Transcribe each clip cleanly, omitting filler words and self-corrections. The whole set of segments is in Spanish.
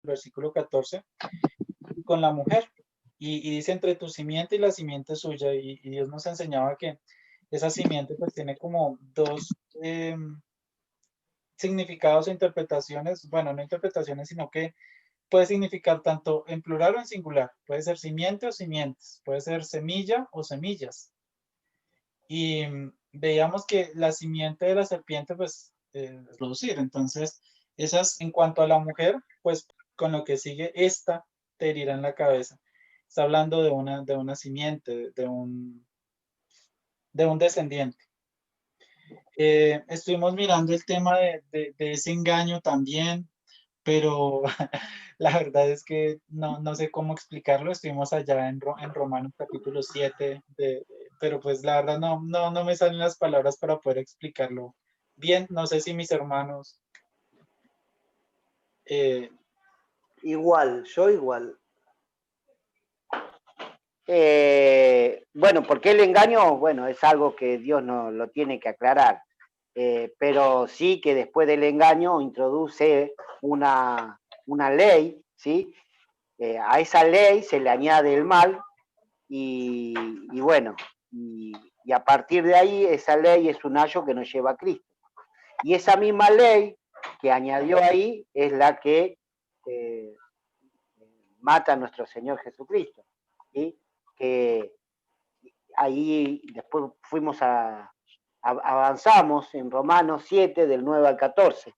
versículo 14, con la mujer. Y dice entre tu simiente y la simiente suya, y Dios nos enseñaba que esa simiente pues tiene como dos significados e interpretaciones, bueno, no interpretaciones, sino que puede significar tanto en plural o en singular, puede ser simiente o simientes, puede ser semilla o semillas. Y veíamos que la simiente de la serpiente pues es producir, entonces esas en cuanto a la mujer, pues con lo que sigue esta te herirá en la cabeza. Está hablando de una simiente, de un descendiente. Estuvimos mirando el tema de ese engaño también, pero la verdad es que no sé cómo explicarlo. Estuvimos allá en Romanos capítulo 7, pero pues la verdad no me salen las palabras para poder explicarlo bien. No sé si mis hermanos... Igual, yo igual. Bueno, ¿por qué el engaño? Bueno, es algo que Dios no lo tiene que aclarar. Pero sí que después del engaño introduce una ley, ¿sí? A esa ley se le añade el mal y bueno, y a partir de ahí esa ley es un ayo que nos lleva a Cristo. Y esa misma ley que añadió ahí es la que mata a nuestro Señor Jesucristo, ¿sí? Que ahí después avanzamos en Romanos 7 del 9 al 14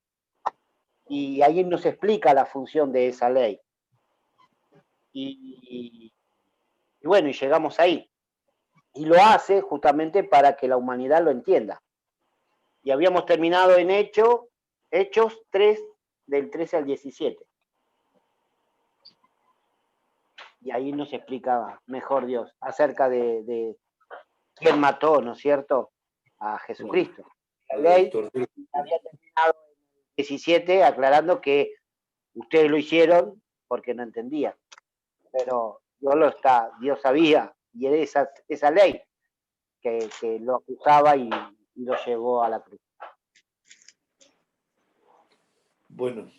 y ahí nos explica la función de esa ley. Y bueno, y llegamos ahí. Y lo hace justamente para que la humanidad lo entienda. Y habíamos terminado en Hechos 3, del 13 al 17. Y ahí nos explicaba mejor Dios acerca de quién mató, ¿no es cierto?, a Jesucristo. La ley había terminado en el 17 aclarando que ustedes lo hicieron porque no entendían. Pero Dios sabía, y era esa ley que lo acusaba y lo llevó a la cruz. Bueno.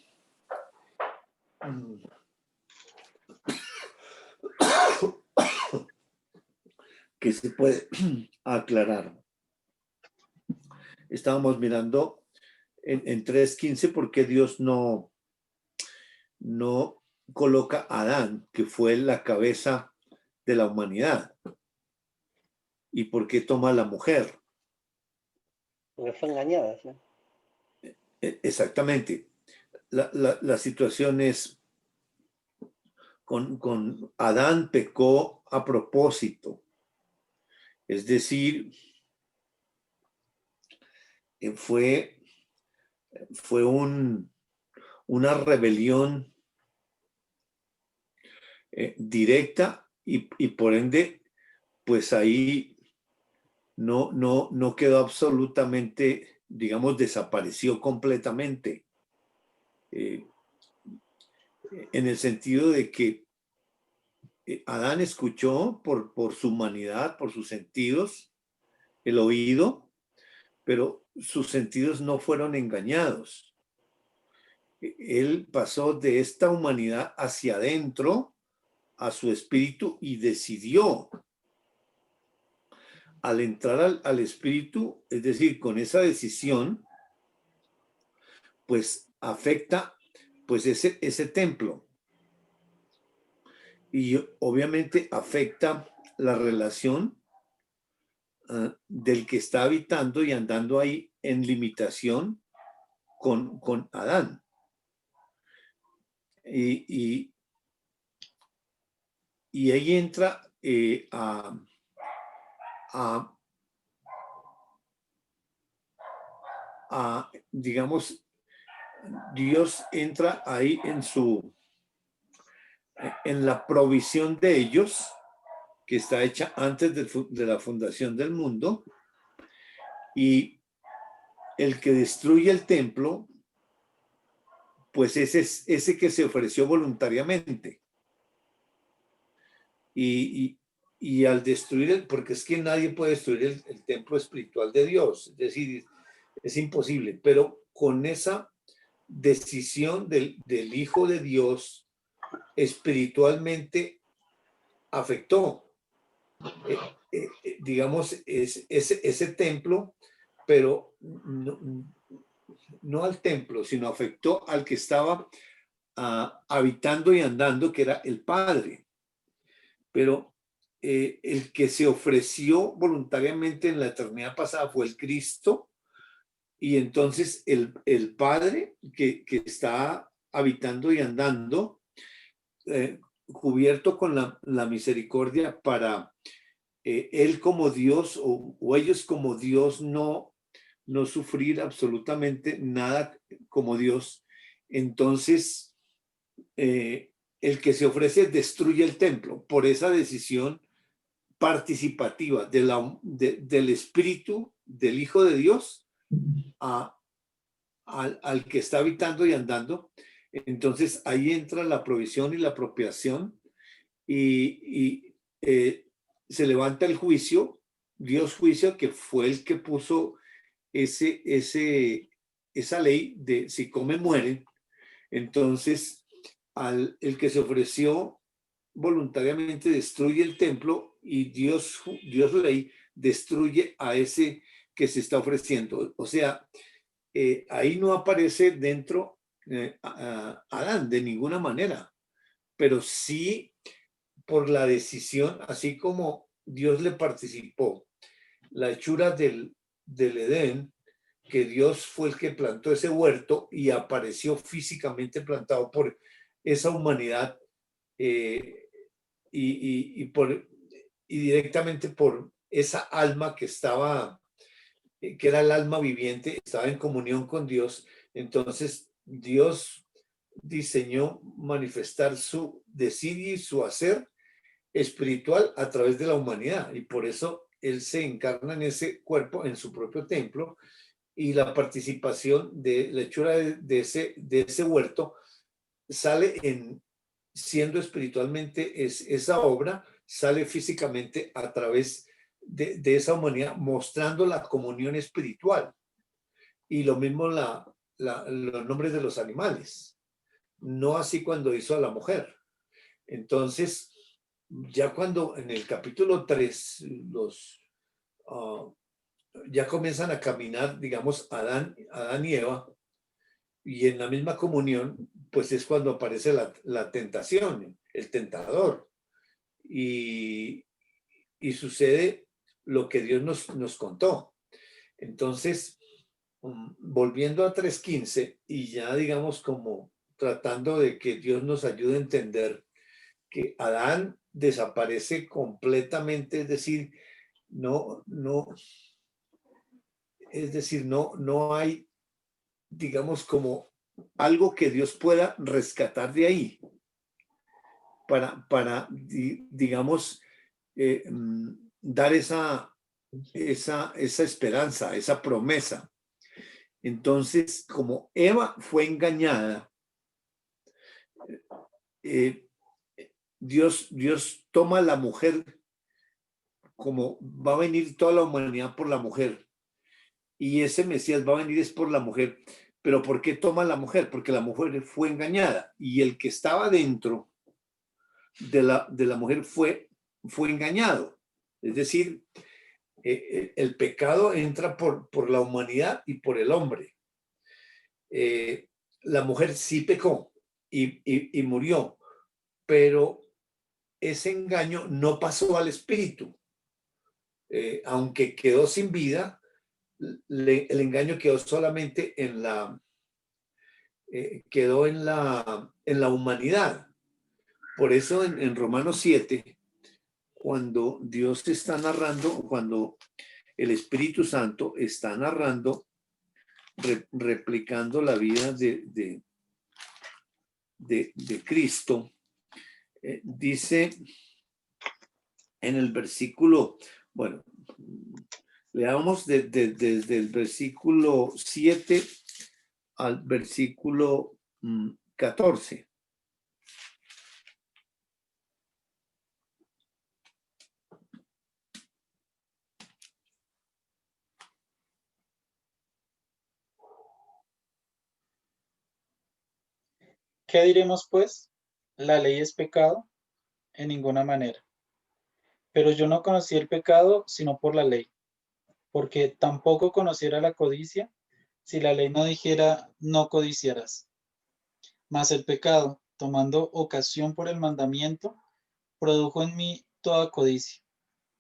¿Qué se puede aclarar? Estábamos mirando en 3.15 por qué Dios no coloca a Adán, que fue la cabeza de la humanidad, y por qué toma a la mujer. Porque fue engañada, ¿sí? Exactamente. La situación es con Adán pecó a propósito, es decir, fue una rebelión directa y por ende, pues ahí no quedó absolutamente, digamos, desapareció completamente. En el sentido de que Adán escuchó por su humanidad, por sus sentidos, el oído, pero sus sentidos no fueron engañados. Él pasó de esta humanidad hacia adentro, a su espíritu, y decidió. Al entrar al espíritu, es decir, con esa decisión, pues afecta pues ese templo. Y obviamente afecta la relación del que está habitando y andando ahí en limitación con Adán. Y ahí entra digamos, Dios entra ahí en la provisión de ellos, que está hecha antes de la fundación del mundo, y el que destruye el templo, pues ese que se ofreció voluntariamente. Y al destruir, porque es que nadie puede destruir el templo espiritual de Dios, es decir, es imposible, pero con esa decisión del Hijo de Dios espiritualmente afectó, digamos, ese templo, pero no al templo, sino afectó al que estaba habitando y andando, que era el Padre. Pero el que se ofreció voluntariamente en la eternidad pasada fue el Cristo, y entonces el Padre que está habitando y andando, cubierto con la misericordia para él como Dios o ellos como Dios no sufrir absolutamente nada como Dios. Entonces, el que se ofrece destruye el templo por esa decisión participativa del Espíritu del Hijo de Dios al que está habitando y andando. Entonces ahí entra la provisión y la apropiación y se levanta el juicio, Dios juicio, que fue el que puso esa ley de si comen mueren. Entonces el que se ofreció voluntariamente destruye el templo y Dios ley destruye a ese que se está ofreciendo. O sea, ahí no aparece dentro Adán de ninguna manera, pero sí por la decisión, así como Dios le participó la hechura del Edén, que Dios fue el que plantó ese huerto y apareció físicamente plantado por esa humanidad y directamente por esa alma que estaba, que era el alma viviente, estaba en comunión con Dios. Entonces Dios diseñó manifestar su desidia y su hacer espiritual a través de la humanidad, y por eso Él se encarna en ese cuerpo, en su propio templo, y la participación de la hechura de ese huerto sale siendo espiritualmente esa obra, sale físicamente a través de esa humanidad, mostrando la comunión espiritual. Y lo mismo los nombres de los animales, no así cuando hizo a la mujer. Entonces, ya cuando en el capítulo 3 ya comienzan a caminar, digamos, Adán y Eva, y en la misma comunión, pues es cuando aparece la tentación, el tentador, y sucede lo que Dios nos contó. Entonces, volviendo a 3:15, y ya digamos como tratando de que Dios nos ayude a entender que Adán desaparece completamente, es decir, no hay, digamos, como algo que Dios pueda rescatar de ahí para digamos, dar esa esperanza, esa promesa. Entonces, como Eva fue engañada, Dios toma a la mujer, como va a venir toda la humanidad por la mujer, y ese Mesías va a venir es por la mujer. Pero ¿por qué toma a la mujer? Porque la mujer fue engañada, y el que estaba dentro de la mujer fue engañado. Es decir, el pecado entra por la humanidad y por el hombre. La mujer sí pecó y murió, pero ese engaño no pasó al espíritu. Aunque quedó sin vida, el engaño quedó solamente quedó en la humanidad. Por eso en Romanos 7, cuando Dios está narrando, cuando el Espíritu Santo está narrando, replicando la vida de Cristo, dice en el versículo, bueno, leamos desde el versículo 7 al versículo 14. ¿Qué diremos pues? ¿La ley es pecado? En ninguna manera. Pero yo no conocí el pecado sino por la ley, porque tampoco conociera la codicia si la ley no dijera no codiciarás. Mas el pecado, tomando ocasión por el mandamiento, produjo en mí toda codicia,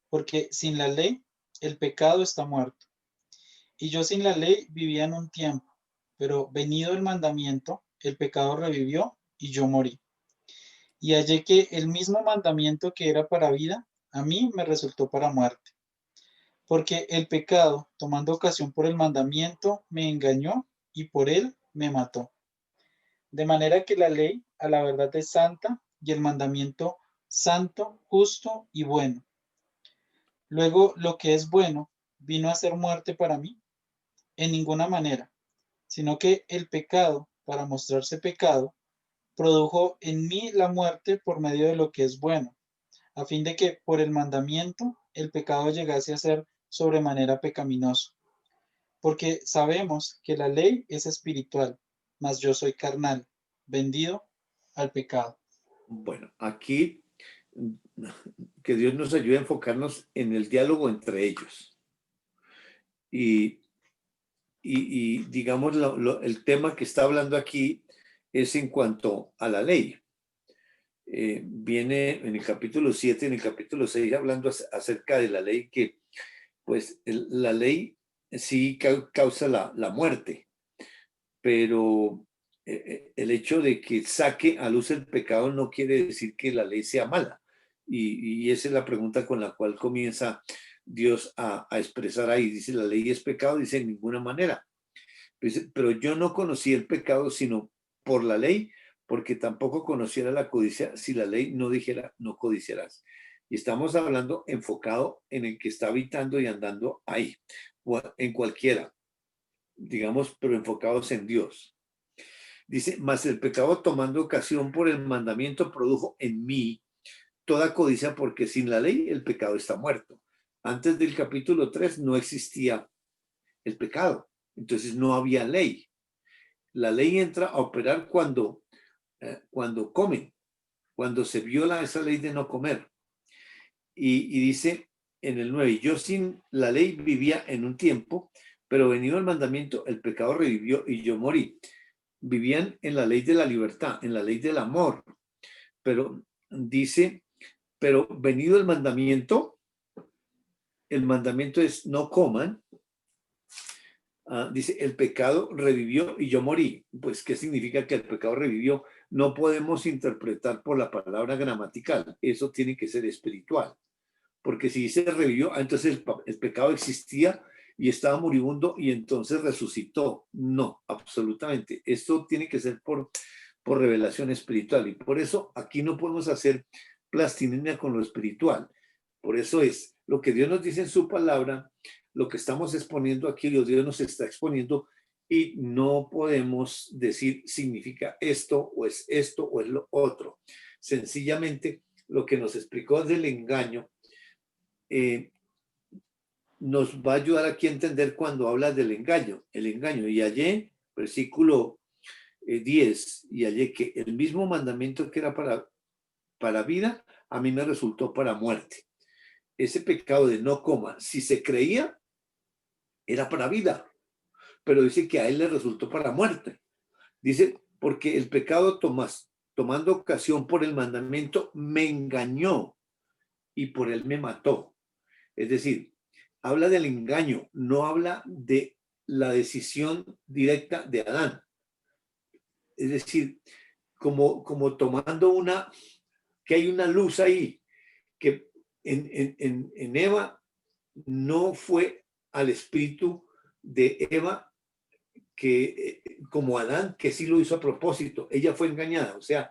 porque sin la ley el pecado está muerto. Y yo sin la ley vivía en un tiempo, pero venido el mandamiento, el pecado revivió y yo morí. Y hallé que el mismo mandamiento que era para vida, a mí me resultó para muerte. Porque el pecado, tomando ocasión por el mandamiento, me engañó y por él me mató. De manera que la ley a la verdad es santa y el mandamiento santo, justo y bueno. Luego, lo que es bueno vino a ser muerte para mí en ninguna manera, sino que el pecado, para mostrarse pecado, produjo en mí la muerte por medio de lo que es bueno, a fin de que por el mandamiento el pecado llegase a ser sobremanera pecaminoso. Porque sabemos que la ley es espiritual, mas yo soy carnal, vendido al pecado. Bueno, aquí que Dios nos ayude a enfocarnos en el diálogo entre ellos. Y digamos, el tema que está hablando aquí es en cuanto a la ley. Viene en el capítulo 7, en el capítulo 6, hablando acerca de la ley que, pues, la ley sí causa la muerte, pero el hecho de que saque a luz el pecado no quiere decir que la ley sea mala. Y esa es la pregunta con la cual comienza Dios a expresar ahí. Dice, la ley es pecado, dice, en ninguna manera. Dice, pero yo no conocí el pecado sino por la ley, porque tampoco conociera la codicia si la ley no dijera, no codiciarás. Y estamos hablando enfocado en el que está habitando y andando ahí, o en cualquiera, digamos, pero enfocados en Dios. Dice, mas el pecado tomando ocasión por el mandamiento produjo en mí toda codicia, porque sin la ley el pecado está muerto. Antes del capítulo 3 no existía el pecado, entonces no había ley. La ley entra a operar cuando comen, cuando se viola esa ley de no comer. Y dice en el 9, yo sin la ley vivía en un tiempo, pero venido el mandamiento, el pecado revivió y yo morí. Vivían en la ley de la libertad, en la ley del amor. Pero dice, pero venido el mandamiento es no coman. Dice, el pecado revivió y yo morí. Pues, ¿qué significa que el pecado revivió? No podemos interpretar por la palabra gramatical. Eso tiene que ser espiritual. Porque si dice revivió, entonces el pecado existía y estaba moribundo y entonces resucitó. No, absolutamente. Esto tiene que ser por revelación espiritual. Y por eso aquí no podemos hacer plastilina con lo espiritual. Por eso es lo que Dios nos dice en su palabra, lo que estamos exponiendo aquí, Dios nos está exponiendo y no podemos decir significa esto o es lo otro. Sencillamente lo que nos explicó del engaño nos va a ayudar aquí a entender cuando habla del engaño. El engaño, y hallé, versículo 10, y hallé que el mismo mandamiento que era para vida, a mí me resultó para muerte. Ese pecado de no coma, si se creía, era para vida, pero dice que a él le resultó para muerte. Dice, porque el pecado tomando ocasión por el mandamiento, me engañó y por él me mató. Es decir, habla del engaño, no habla de la decisión directa de Adán. Es decir, como tomando que hay una luz ahí, que en Eva no fue al espíritu de Eva que como Adán, que sí lo hizo a propósito, ella fue engañada. O sea,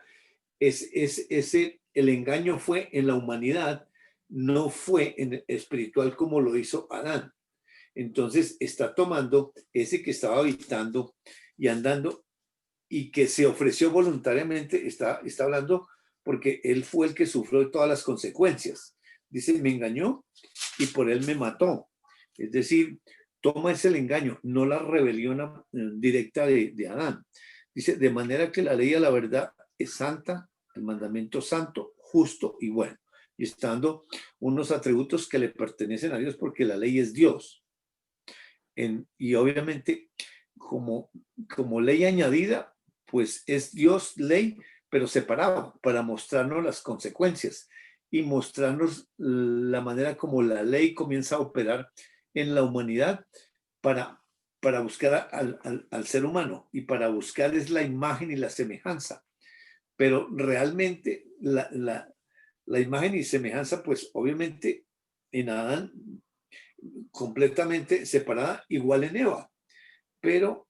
el engaño fue en la humanidad, no fue en el espiritual como lo hizo Adán. Entonces está tomando ese que estaba habitando y andando y que se ofreció voluntariamente, está hablando porque él fue el que sufrió todas las consecuencias. Dice, me engañó y por él me mató. Es decir, toma ese el engaño, no la rebelión directa de Adán. Dice, de manera que la ley a la verdad es santa, el mandamiento santo, justo y bueno. Y estando unos atributos que le pertenecen a Dios porque la ley es Dios. Y obviamente, como ley añadida, pues es Dios ley, pero separado, para mostrarnos las consecuencias y mostrarnos la manera como la ley comienza a operar en la humanidad para buscar al ser humano, y para buscar es la imagen y la semejanza. Pero realmente la imagen y semejanza, pues obviamente en Adán completamente separada, igual en Eva. Pero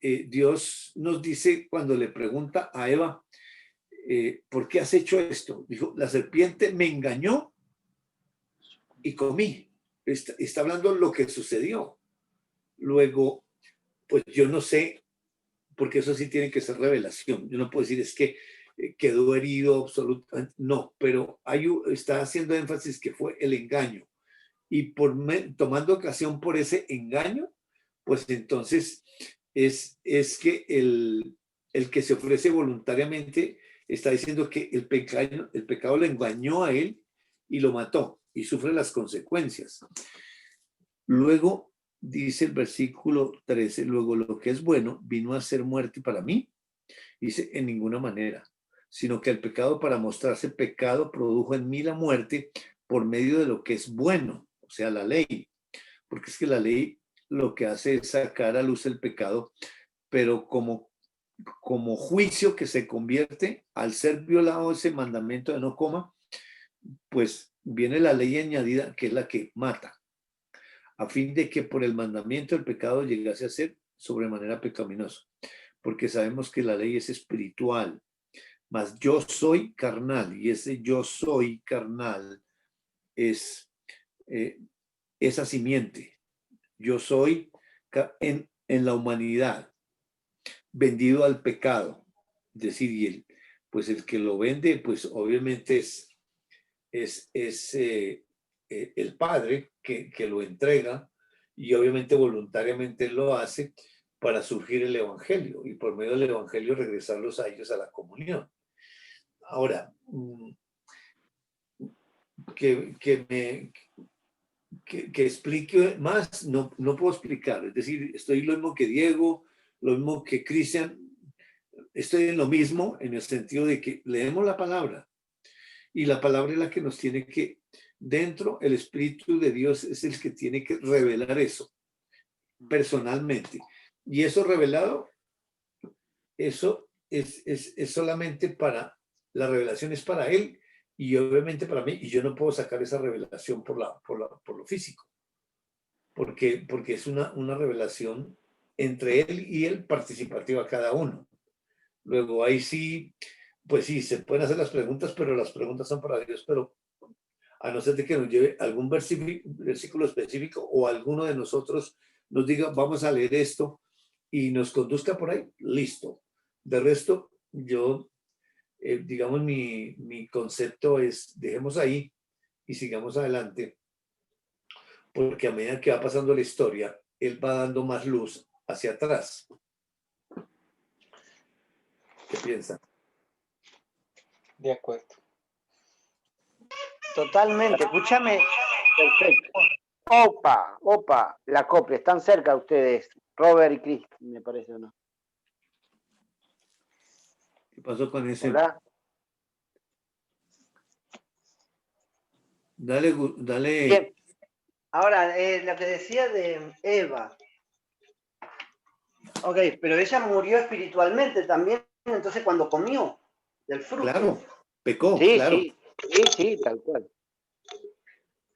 Dios nos dice cuando le pregunta a Eva, ¿por qué has hecho esto? Dijo, la serpiente me engañó y comí. Está hablando lo que sucedió. Luego, pues yo no sé, porque eso sí tiene que ser revelación. Yo no puedo decir es que quedó herido absolutamente. No, pero está haciendo énfasis que fue el engaño. Y tomando ocasión por ese engaño, pues entonces es que el que se ofrece voluntariamente está diciendo que el pecado le engañó a él y lo mató y sufre las consecuencias. Luego dice el versículo 13, luego lo que es bueno vino a ser muerte para mí. Dice, en ninguna manera, sino que el pecado, para mostrarse pecado, produjo en mí la muerte por medio de lo que es bueno, o sea, la ley. Porque es que la ley lo que hace es sacar a luz el pecado, pero como juicio que se convierte al ser violado ese mandamiento de no coma, pues viene la ley añadida, que es la que mata, a fin de que por el mandamiento el pecado llegase a ser sobremanera pecaminoso, porque sabemos que la ley es espiritual, mas yo soy carnal, y ese yo soy carnal es esa simiente. Yo soy en la humanidad vendido al pecado, es decir, y pues el que lo vende, pues obviamente es el Padre que lo entrega, y obviamente voluntariamente lo hace para surgir el Evangelio y por medio del Evangelio regresarlos a ellos a la comunión. Ahora, que explique más, no puedo explicar. Es decir, estoy lo mismo que Diego, lo mismo que Cristian, estoy en lo mismo en el sentido de que leemos la palabra, y la palabra es la que nos tiene que, dentro, el Espíritu de Dios es el que tiene que revelar eso personalmente. Y eso revelado, eso es solamente para, la revelación es para Él y obviamente para mí, y yo no puedo sacar esa revelación por lo físico, porque es una revelación entre Él y Él, participativa cada uno. Luego ahí sí, pues sí, se pueden hacer las preguntas, pero las preguntas son para Dios, pero a no ser de que nos lleve algún versículo específico o alguno de nosotros nos diga, vamos a leer esto y nos conduzca por ahí, listo. De resto, yo, digamos, mi concepto es, dejemos ahí y sigamos adelante, porque a medida que va pasando la historia, él va dando más luz hacia atrás. ¿Qué piensan? De acuerdo. Totalmente, escúchame. Perfecto. Opa, la copia, están cerca ustedes, Robert y Chris, me parece, ¿o no? ¿Qué pasó con ese? Hola. Dale. Bien. Ahora, lo que decía de Eva. Ok, pero ella murió espiritualmente también, entonces cuando comió del fruto. Claro, pecó, sí, claro. Sí, tal cual.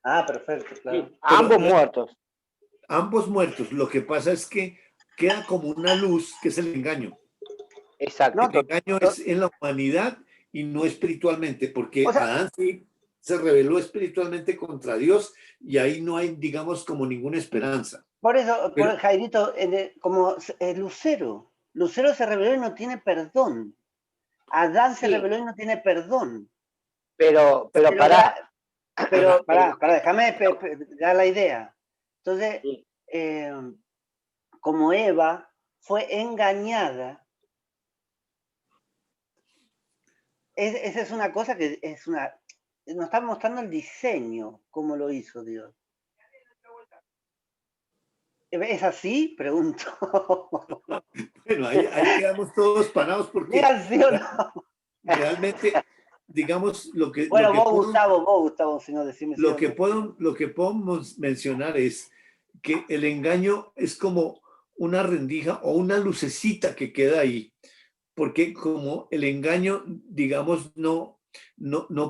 Ah, perfecto, claro. Sí, ambos muertos. Ambos muertos. Lo que pasa es que queda como una luz, que es el engaño. Exacto. El engaño es en la humanidad y no espiritualmente, porque Adán sí se rebeló espiritualmente contra Dios y ahí no hay, digamos, como ninguna esperanza. Por eso, Jairito, como Lucero se rebeló y no tiene perdón. Adán se rebeló y no tiene perdón. Pero pará, déjame dar la idea. Entonces, como Eva fue engañada esa es una cosa que nos está mostrando el diseño, cómo lo hizo Dios. ¿Es así? Pregunto. Bueno, ahí quedamos todos parados porque Digan sí o no. realmente, digamos, Bueno, vos, Gustavo, si no decime sí o no. lo que podemos mencionar es que el engaño es como una rendija o una lucecita que queda ahí, porque como el engaño, digamos, no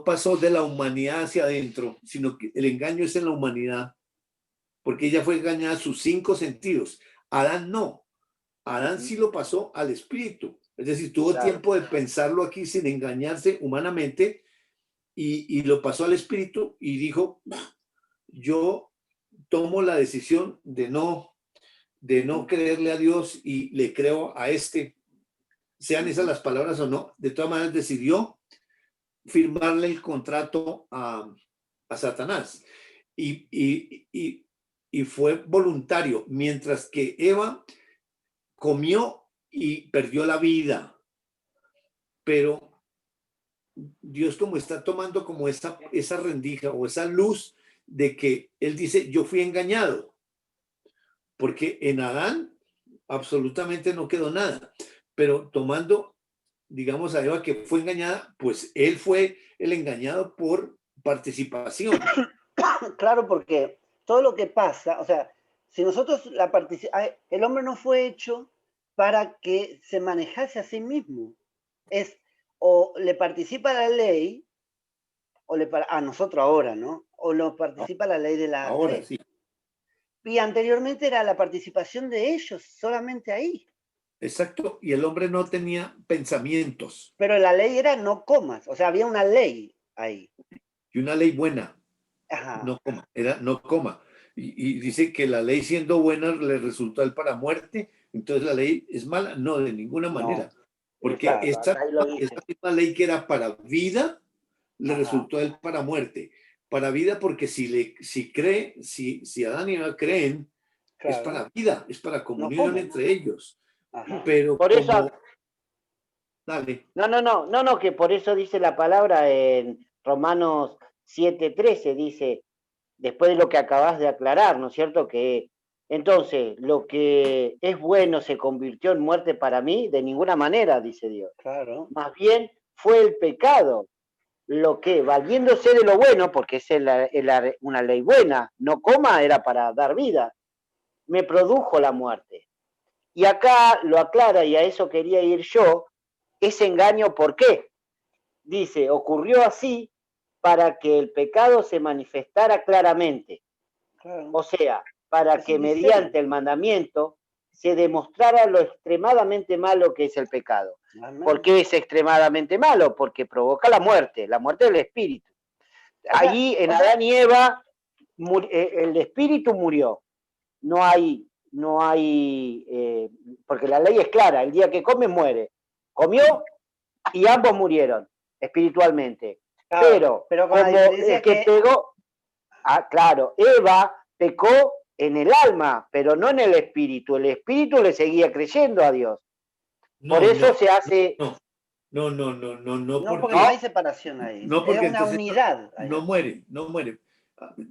pasó de la humanidad hacia adentro, sino que el engaño es en la humanidad, porque ella fue engañada a sus 5 sentidos. Adán no. Adán sí lo pasó al espíritu. Es decir, tuvo tiempo de pensarlo aquí sin engañarse humanamente y lo pasó al espíritu y dijo, yo tomo la decisión de no creerle a Dios y le creo a este, sean esas las palabras o no. De todas maneras decidió firmarle el contrato a Satanás y fue voluntario, mientras que Eva comió y perdió la vida. Pero Dios como está tomando como esa rendija o esa luz de que él dice, yo fui engañado, porque en Adán absolutamente no quedó nada, pero tomando, digamos, a Eva que fue engañada, pues él fue el engañado por participación. Claro, porque todo lo que pasa, o sea, si nosotros el hombre no fue hecho para que se manejase a sí mismo. Es o le participa la ley, a nosotros ahora, ¿no? O lo participa la ley de la ahora fe. Sí. Y anteriormente era la participación de ellos, solamente ahí. Exacto, y el hombre no tenía pensamientos. Pero la ley era no comas, o sea, había una ley ahí. Y una ley buena. Ajá. No coma, era no coma. Y dice que la ley siendo buena le resultó él para muerte, entonces la ley es mala. No, de ninguna manera. Porque esa misma ley que era para vida, le resultó a él para muerte. Para vida porque si Adán y Eva creen, es para vida, es para comunión entre ellos. Ajá. Pero por eso, dale. No, que por eso dice la palabra en Romanos 7:13, dice, después de lo que acabas de aclarar, ¿no es cierto? Que entonces lo que es bueno se convirtió en muerte para mí, de ninguna manera, dice Dios. Claro. Más bien fue el pecado lo que, valiéndose de lo bueno, porque es una ley buena, no coma era para dar vida, me produjo la muerte. Y acá lo aclara, y a eso quería ir yo, ese engaño, ¿por qué? Dice, ocurrió así para que el pecado se manifestara claramente. Claro. O sea, para que mediante el mandamiento se demostrara lo extremadamente malo que es el pecado. Amén. ¿Por qué es extremadamente malo? Porque provoca la muerte del espíritu. Allí en Adán y Eva, el espíritu murió. No hay, porque la ley es clara, el día que come muere. Comió y ambos murieron espiritualmente. Claro, pero como el que pegó, claro, Eva pecó en el alma, pero no en el espíritu. El espíritu le seguía creyendo a Dios. Por eso se hace... No, porque no hay separación ahí. No, porque es una unidad. No muere.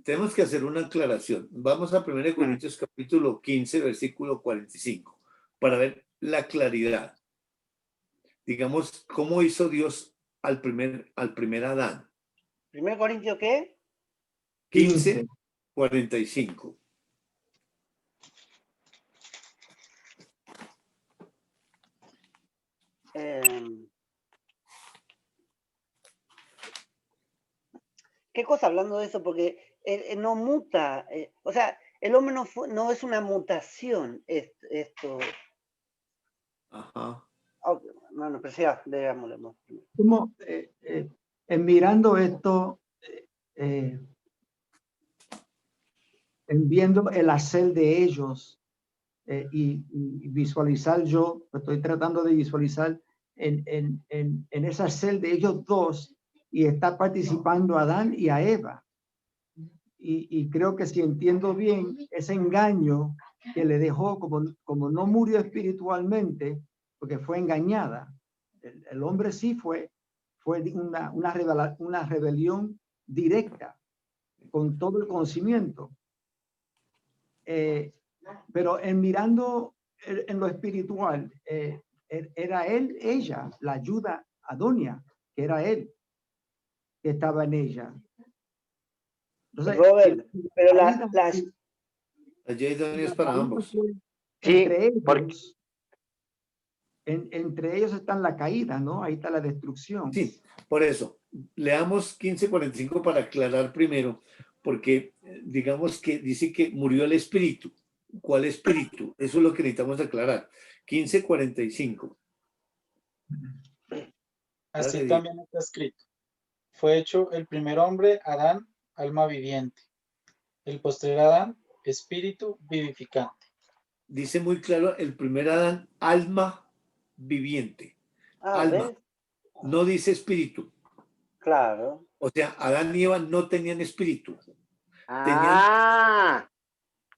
Tenemos que hacer una aclaración. Vamos a 1 Corintios capítulo 15, versículo 45, para ver la claridad. Digamos, ¿cómo hizo Dios al primer Adán? ¿1 Corintios qué? 15, 45. ¿Qué cosa hablando de eso? Porque no muta, o sea, el hombre no es una mutación, esto. Ajá. Okay. Bueno, pero ya, veámoslo. Como en mirando esto, en viendo el hacer de ellos y visualizar yo, estoy tratando de visualizar en ese hacer de ellos dos y está participando Adán y a Eva. Y creo que si entiendo bien, ese engaño que le dejó, como no murió espiritualmente, porque fue engañada, el hombre sí fue fue una rebelión directa, con todo el conocimiento. Pero en mirando en lo espiritual, era ella, la ayuda Adonia, que era él, que estaba en ella. Entonces, Robert, pero las La Jade es para ambos. Entre ellos, entre ellos está la caída, ¿no? Ahí está la destrucción. Sí, por eso. Leamos 15:45 para aclarar primero, porque digamos que dice que murió el espíritu. ¿Cuál espíritu? Eso es lo que necesitamos aclarar. 15:45. Así Dale, también está escrito. Fue hecho el primer hombre, Adán, alma viviente. El posterior Adán, espíritu vivificante. dice muy claro el primer Adán, alma viviente. Alma. ¿ves? No dice espíritu. Claro. O sea, Adán y Eva no tenían espíritu.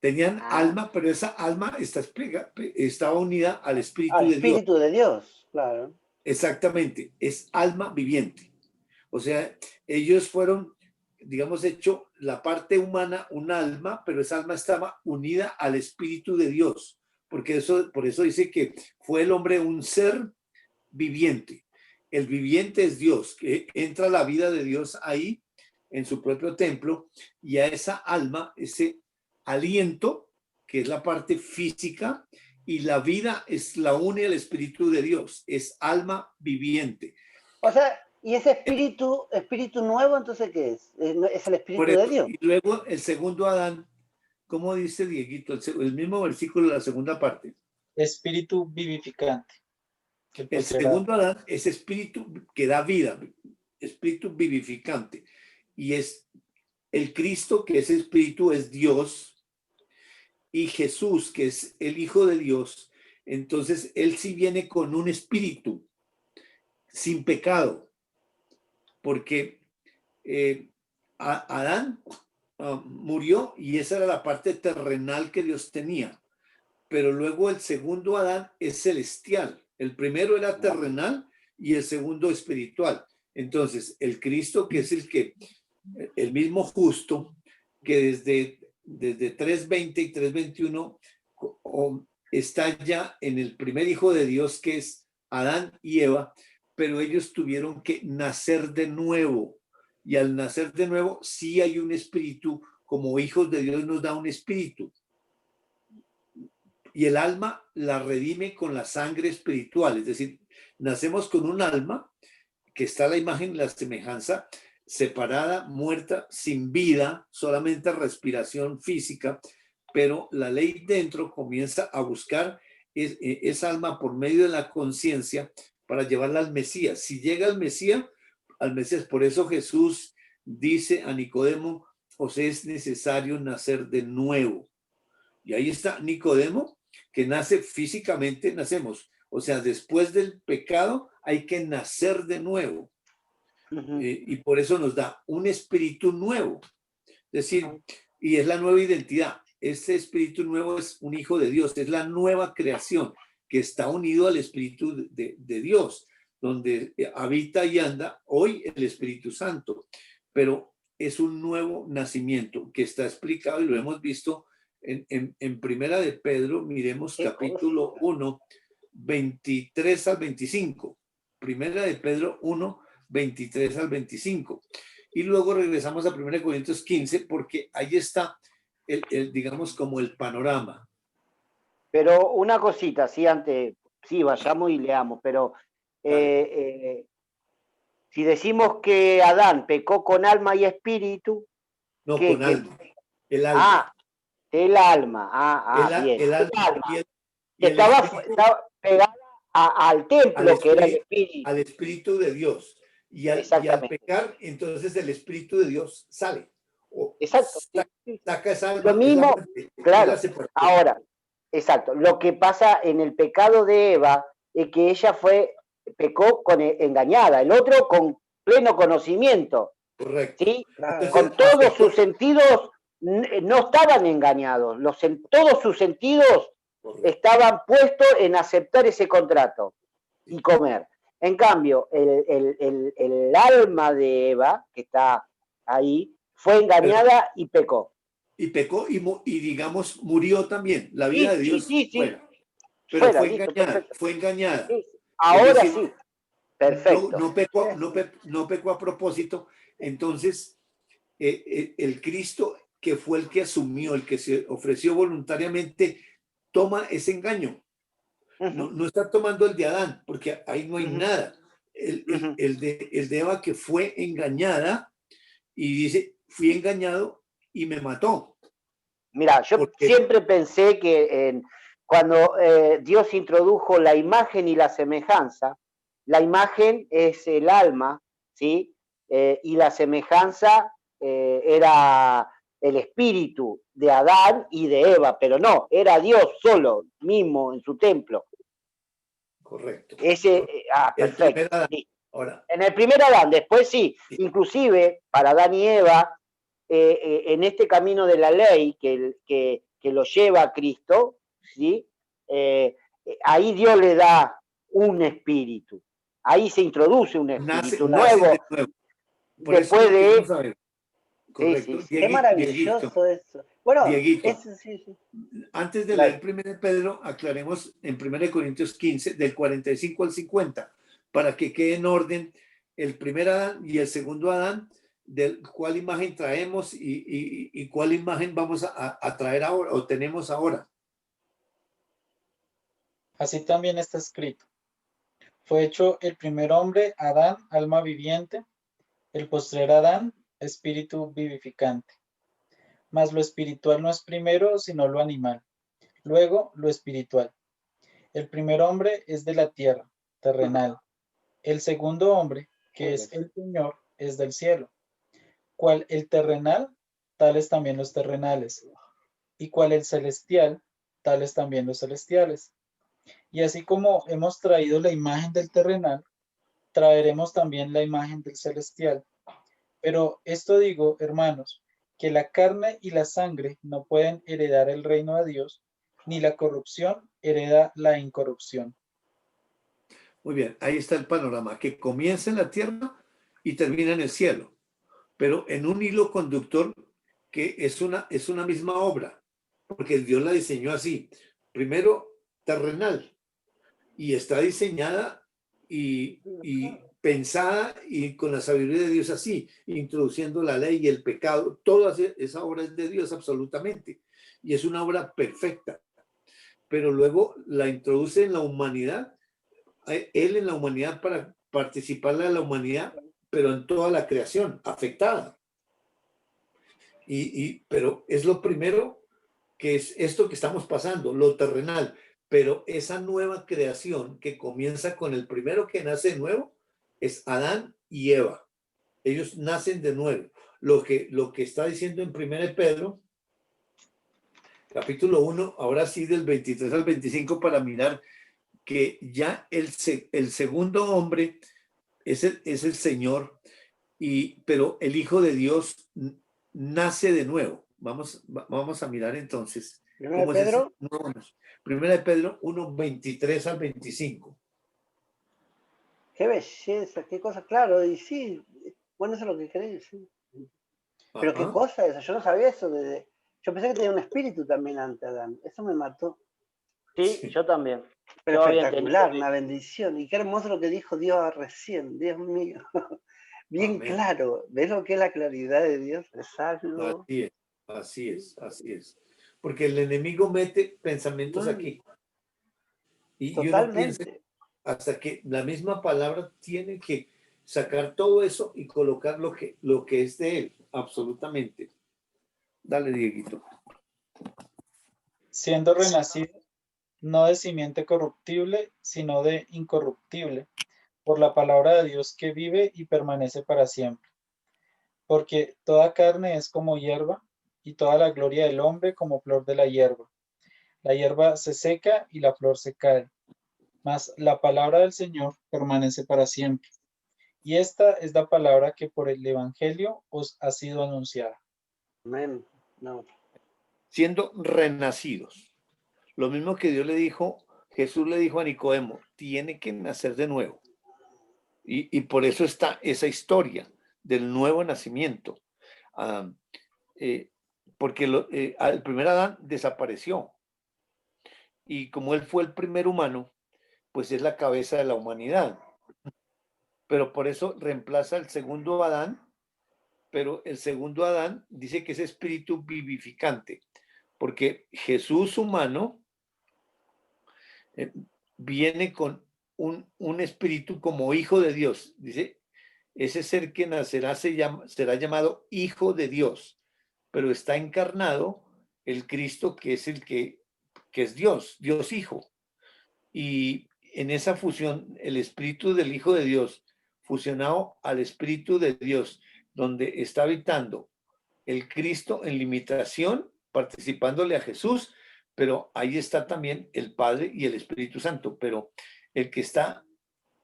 Tenían alma, pero esa alma estaba unida al espíritu Al de Dios. espíritu de Dios, claro. Exactamente, es alma viviente. O sea, ellos fueron, digamos, hecho la parte humana, un alma, pero esa alma estaba unida al espíritu de Dios. Por eso dice que fue el hombre un ser viviente. El viviente es Dios, que entra la vida de Dios ahí, en su propio templo, y a esa alma, ese aliento, que es la parte física, y la vida es la une al espíritu de Dios, es alma viviente. O sea, ¿y ese espíritu nuevo entonces qué es? ¿Es el espíritu de Dios? Y luego el segundo Adán, ¿cómo dice Dieguito? El mismo versículo, la segunda parte. Espíritu vivificante. El segundo Adán es espíritu que da vida, espíritu vivificante. Y es el Cristo, que es espíritu, es Dios. Y Jesús, que es el Hijo de Dios. Entonces, él sí viene con un espíritu sin pecado. Porque Adán murió y esa era la parte terrenal que Dios tenía. Pero luego el segundo Adán es celestial. El primero era terrenal y el segundo espiritual. Entonces, el Cristo, que es el mismo justo, que desde 3:20 y 3:21 está ya en el primer hijo de Dios, que es Adán y Eva, pero ellos tuvieron que nacer de nuevo. Y al nacer de nuevo, sí hay un espíritu, como hijos de Dios nos da un espíritu. Y el alma la redime con la sangre espiritual, es decir, nacemos con un alma que está la imagen, la semejanza, separada, muerta, sin vida, solamente respiración física, pero la ley dentro comienza a buscar esa alma por medio de la conciencia para llevarla al Mesías. Si llega al Mesías, por eso Jesús dice a Nicodemo, os es necesario nacer de nuevo. Y ahí está Nicodemo, que nace físicamente, nacemos. O sea, después del pecado hay que nacer de nuevo. Y por eso nos da un espíritu nuevo. Es decir, y es la nueva identidad. Este espíritu nuevo es un hijo de Dios, es la nueva creación que está unido al espíritu de Dios, donde habita y anda hoy el Espíritu Santo. Pero es un nuevo nacimiento que está explicado y lo hemos visto en Primera de Pedro. Miremos capítulo 1, 23 al 25. Primera de Pedro 1, 23 al 25. Y luego regresamos a 1 Corintios 15, porque ahí está, digamos, como el panorama. Pero una cosita, sí, antes, sí, vayamos y leamos, pero si decimos que Adán pecó con alma y espíritu... No, con alma. El alma. El alma. Bien. El alma. Estaba pegada al templo, que era el espíritu. Al espíritu de Dios. Y al pecar, entonces el espíritu de Dios sale. Exacto. Saca esa alma. Lo mismo, claro. Ahora, exacto. Lo que pasa en el pecado de Eva es que ella pecó engañada, el otro con pleno conocimiento. Correcto. ¿Sí? Entonces, con todos sus sentidos no estaban engañados. Todos sus sentidos estaban puestos en aceptar ese contrato y comer. En cambio, el alma de Eva, que está ahí, fue engañada y pecó. Y pecó y digamos, murió también. La vida de Dios Sí. fuera. Pero Fuera, fue listo, engañada, perfecto. fue engañada. Sí. Es Ahora decir, sí, perfecto. no pecó a propósito. Entonces, el Cristo que fue el que asumió, el que se ofreció voluntariamente, toma ese engaño. No está tomando el de Adán, porque ahí no hay nada. El de Eva que fue engañada y dice, fui engañado y me mató. Mira, yo siempre pensé que cuando Dios introdujo la imagen y la semejanza, la imagen es el alma, ¿sí? Y la semejanza era el espíritu de Adán y de Eva, pero no, era Dios solo, mismo en su templo. Correcto. Perfecto. El Adán. Ahora, en el primer Adán, después sí, inclusive para Adán y Eva, en este camino de la ley que lo lleva a Cristo, ¿sí? Ahí Dios le da un espíritu, ahí se introduce un espíritu nuevo. De nuevo. Por después eso de... vamos a ver. Correcto. Sí. Qué maravilloso eso. Bueno, Dieguito, sí. Antes de leer 1 Pedro, aclaremos en 1 Corintios 15, del 45 al 50, para que quede en orden el primer Adán y el segundo Adán, del cuál imagen traemos y cuál imagen vamos a traer ahora o tenemos ahora. Así también está escrito. Fue hecho el primer hombre, Adán, alma viviente, el postrer Adán, espíritu vivificante. Mas lo espiritual no es primero, sino lo animal. Luego, lo espiritual. El primer hombre es de la tierra, terrenal. El segundo hombre, que es el Señor, es del cielo. Cual el terrenal, tales también los terrenales. Y cual el celestial, tales también los celestiales. Y así como hemos traído la imagen del terrenal, traeremos también la imagen del celestial. Pero esto digo, hermanos, que la carne y la sangre no pueden heredar el reino de Dios, ni la corrupción hereda la incorrupción. Muy bien, ahí está el panorama, que comienza en la tierra y termina en el cielo, pero en un hilo conductor que es una misma obra, porque Dios la diseñó así. Primero, terrenal, y está diseñada y pensada y con la sabiduría de Dios así, introduciendo la ley y el pecado. Toda esa obra es de Dios absolutamente, y es una obra perfecta, pero luego la introduce en la humanidad, Él en la humanidad para participarle a la humanidad, pero en toda la creación afectada. Pero es lo primero que es esto que estamos pasando, lo terrenal, pero esa nueva creación que comienza con el primero que nace de nuevo es Adán y Eva. Ellos nacen de nuevo. Lo que está diciendo en 1 Pedro, capítulo 1, ahora sí del 23 al 25, para mirar que ya el segundo hombre es el Señor, pero el Hijo de Dios nace de nuevo. Vamos a mirar entonces. ¿Primero de Pedro? Primera de Pedro 1, 23 al 25. Qué belleza, qué cosa, claro, y sí, bueno, eso es lo que querés, sí. Pero qué cosa esa, yo no sabía eso. Yo pensé que tenía un espíritu también antes, Adán, eso me mató. Sí, yo también. Pero espectacular, una bendición. Y qué hermoso lo que dijo Dios recién, Dios mío. Bien Amén. Claro, ¿ves lo que es la claridad de Dios? Es algo... Así es. Porque el enemigo mete pensamientos aquí. Y totalmente. Uno piensa hasta que la misma palabra tiene que sacar todo eso y colocar lo que es de él, absolutamente. Dale, Dieguito. Siendo renacido, no de simiente corruptible, sino de incorruptible, por la palabra de Dios que vive y permanece para siempre. Porque toda carne es como hierba, y toda la gloria del hombre como flor de la hierba. La hierba se seca y la flor se cae, mas la palabra del Señor permanece para siempre. Y esta es la palabra que por el Evangelio os ha sido anunciada. Amén. No. Siendo renacidos. Lo mismo que Dios le dijo, Jesús le dijo a Nicodemo, tiene que nacer de nuevo. Y por eso está esa historia del nuevo nacimiento. Porque el primer Adán desapareció. Y como él fue el primer humano, pues es la cabeza de la humanidad. Pero por eso reemplaza al segundo Adán, pero el segundo Adán dice que es espíritu vivificante, porque Jesús humano viene con un espíritu como hijo de Dios. Dice, ese ser que nacerá será llamado hijo de Dios, pero está encarnado el Cristo que es el que es Dios, Dios Hijo. Y en esa fusión, el espíritu del Hijo de Dios, fusionado al espíritu de Dios, donde está habitando el Cristo en limitación, participándole a Jesús, pero ahí está también el Padre y el Espíritu Santo, pero el que está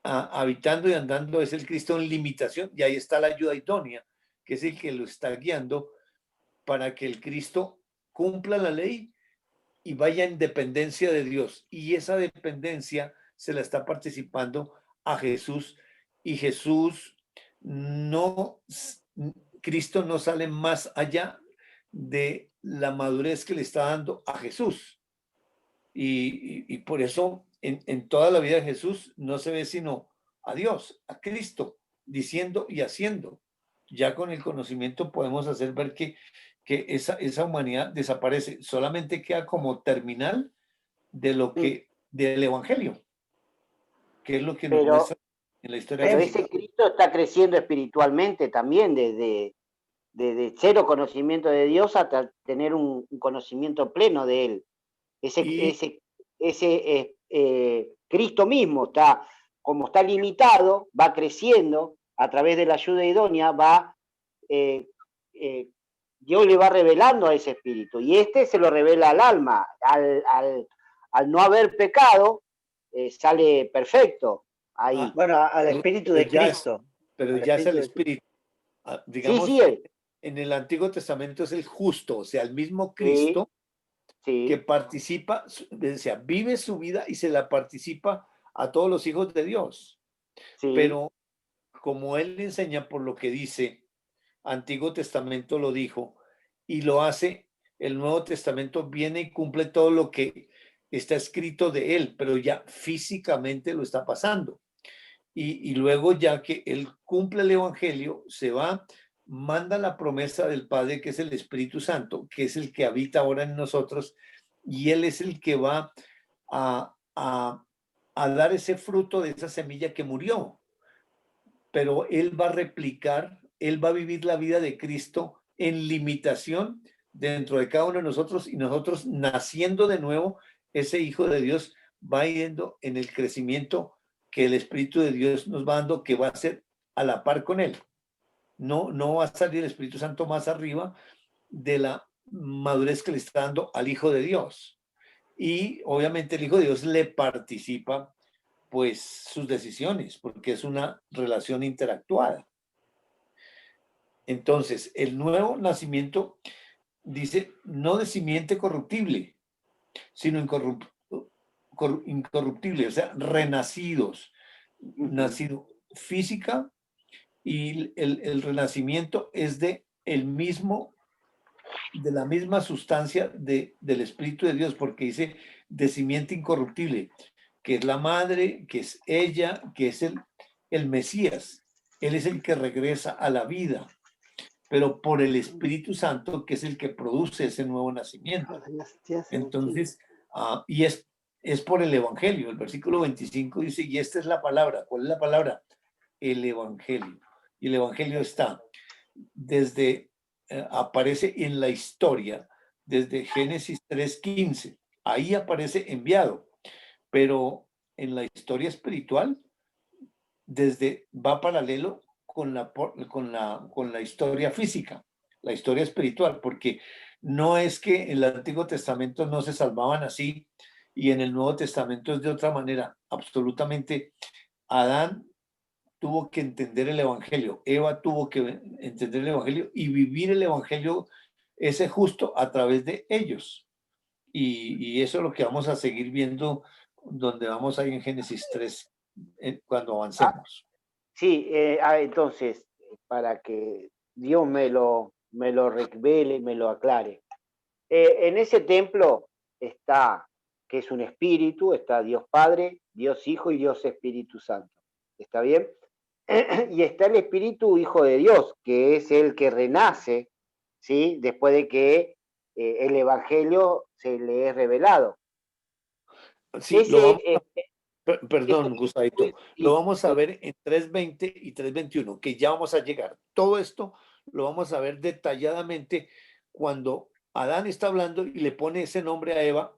habitando y andando es el Cristo en limitación, y ahí está la ayuda idónea, que es el que lo está guiando para que el Cristo cumpla la ley y vaya en dependencia de Dios, y esa dependencia se la está participando a Jesús, y Jesús no, Cristo no sale más allá de la madurez que le está dando a Jesús, y por eso en toda la vida de Jesús no se ve sino a Dios, a Cristo, diciendo y haciendo. Ya con el conocimiento podemos hacer ver que esa humanidad desaparece, solamente queda como terminal de lo que, del Evangelio, que es lo que nos muestra en la historia. Pero ese Cristo está creciendo espiritualmente también, desde cero conocimiento de Dios hasta tener un conocimiento pleno de Él. Ese Cristo mismo está, como está limitado, va creciendo a través de la ayuda idónea, Dios le va revelando a ese espíritu, y se lo revela al alma. Al no haber pecado, sale perfecto ahí. Bueno, al espíritu de Cristo. Pero ya es el espíritu. Digamos, en el Antiguo Testamento es el justo, o sea, el mismo Cristo que participa, o sea, vive su vida y se la participa a todos los hijos de Dios. Pero como él enseña por lo que dice, Antiguo Testamento lo dijo, y lo hace, el Nuevo Testamento viene y cumple todo lo que está escrito de él, pero ya físicamente lo está pasando. Y luego, ya que él cumple el Evangelio, se va, manda la promesa del Padre, que es el Espíritu Santo, que es el que habita ahora en nosotros, y él es el que va a dar ese fruto de esa semilla que murió. Pero él va a replicar, él va a vivir la vida de Cristo en limitación dentro de cada uno de nosotros, y nosotros, naciendo de nuevo, ese Hijo de Dios va yendo en el crecimiento que el Espíritu de Dios nos va dando, que va a ser a la par con él. No va a salir el Espíritu Santo más arriba de la madurez que le está dando al Hijo de Dios. Y obviamente el Hijo de Dios le participa pues sus decisiones, porque es una relación interactuada. Entonces, el nuevo nacimiento dice, no de simiente corruptible, sino incorruptible, o sea, renacidos, nacido física, y el renacimiento es de la misma sustancia del Espíritu de Dios, porque dice de simiente incorruptible, que es la madre, que es ella, que es el Mesías. Él es el que regresa a la vida, pero por el Espíritu Santo, que es el que produce ese nuevo nacimiento. Entonces, y es por el Evangelio. El versículo 25 dice, y esta es la palabra. ¿Cuál es la palabra? El Evangelio. Y el Evangelio está aparece en la historia desde Génesis 3:15. Ahí aparece enviado, pero en la historia espiritual va paralelo con la historia física, la historia espiritual, porque no es que en el Antiguo Testamento no se salvaban así y en el Nuevo Testamento es de otra manera. Absolutamente, Adán tuvo que entender el Evangelio, Eva tuvo que entender el Evangelio y vivir el Evangelio ese justo a través de ellos. Y eso es lo que vamos a seguir viendo, donde vamos ahí en Génesis 3, cuando avancemos. Sí, entonces, para que Dios me lo revele, me lo aclare. En ese templo está, que es un espíritu, está Dios Padre, Dios Hijo y Dios Espíritu Santo. ¿Está bien? Y está el Espíritu Hijo de Dios, que es el que renace, ¿sí? Después de que el Evangelio se le es revelado. Sí, lo vamos Ese, perdón, Gustavito, lo sí, vamos a ver en 3:20 y 3:21, que ya vamos a llegar. Todo esto lo vamos a ver detalladamente cuando Adán está hablando y le pone ese nombre a Eva.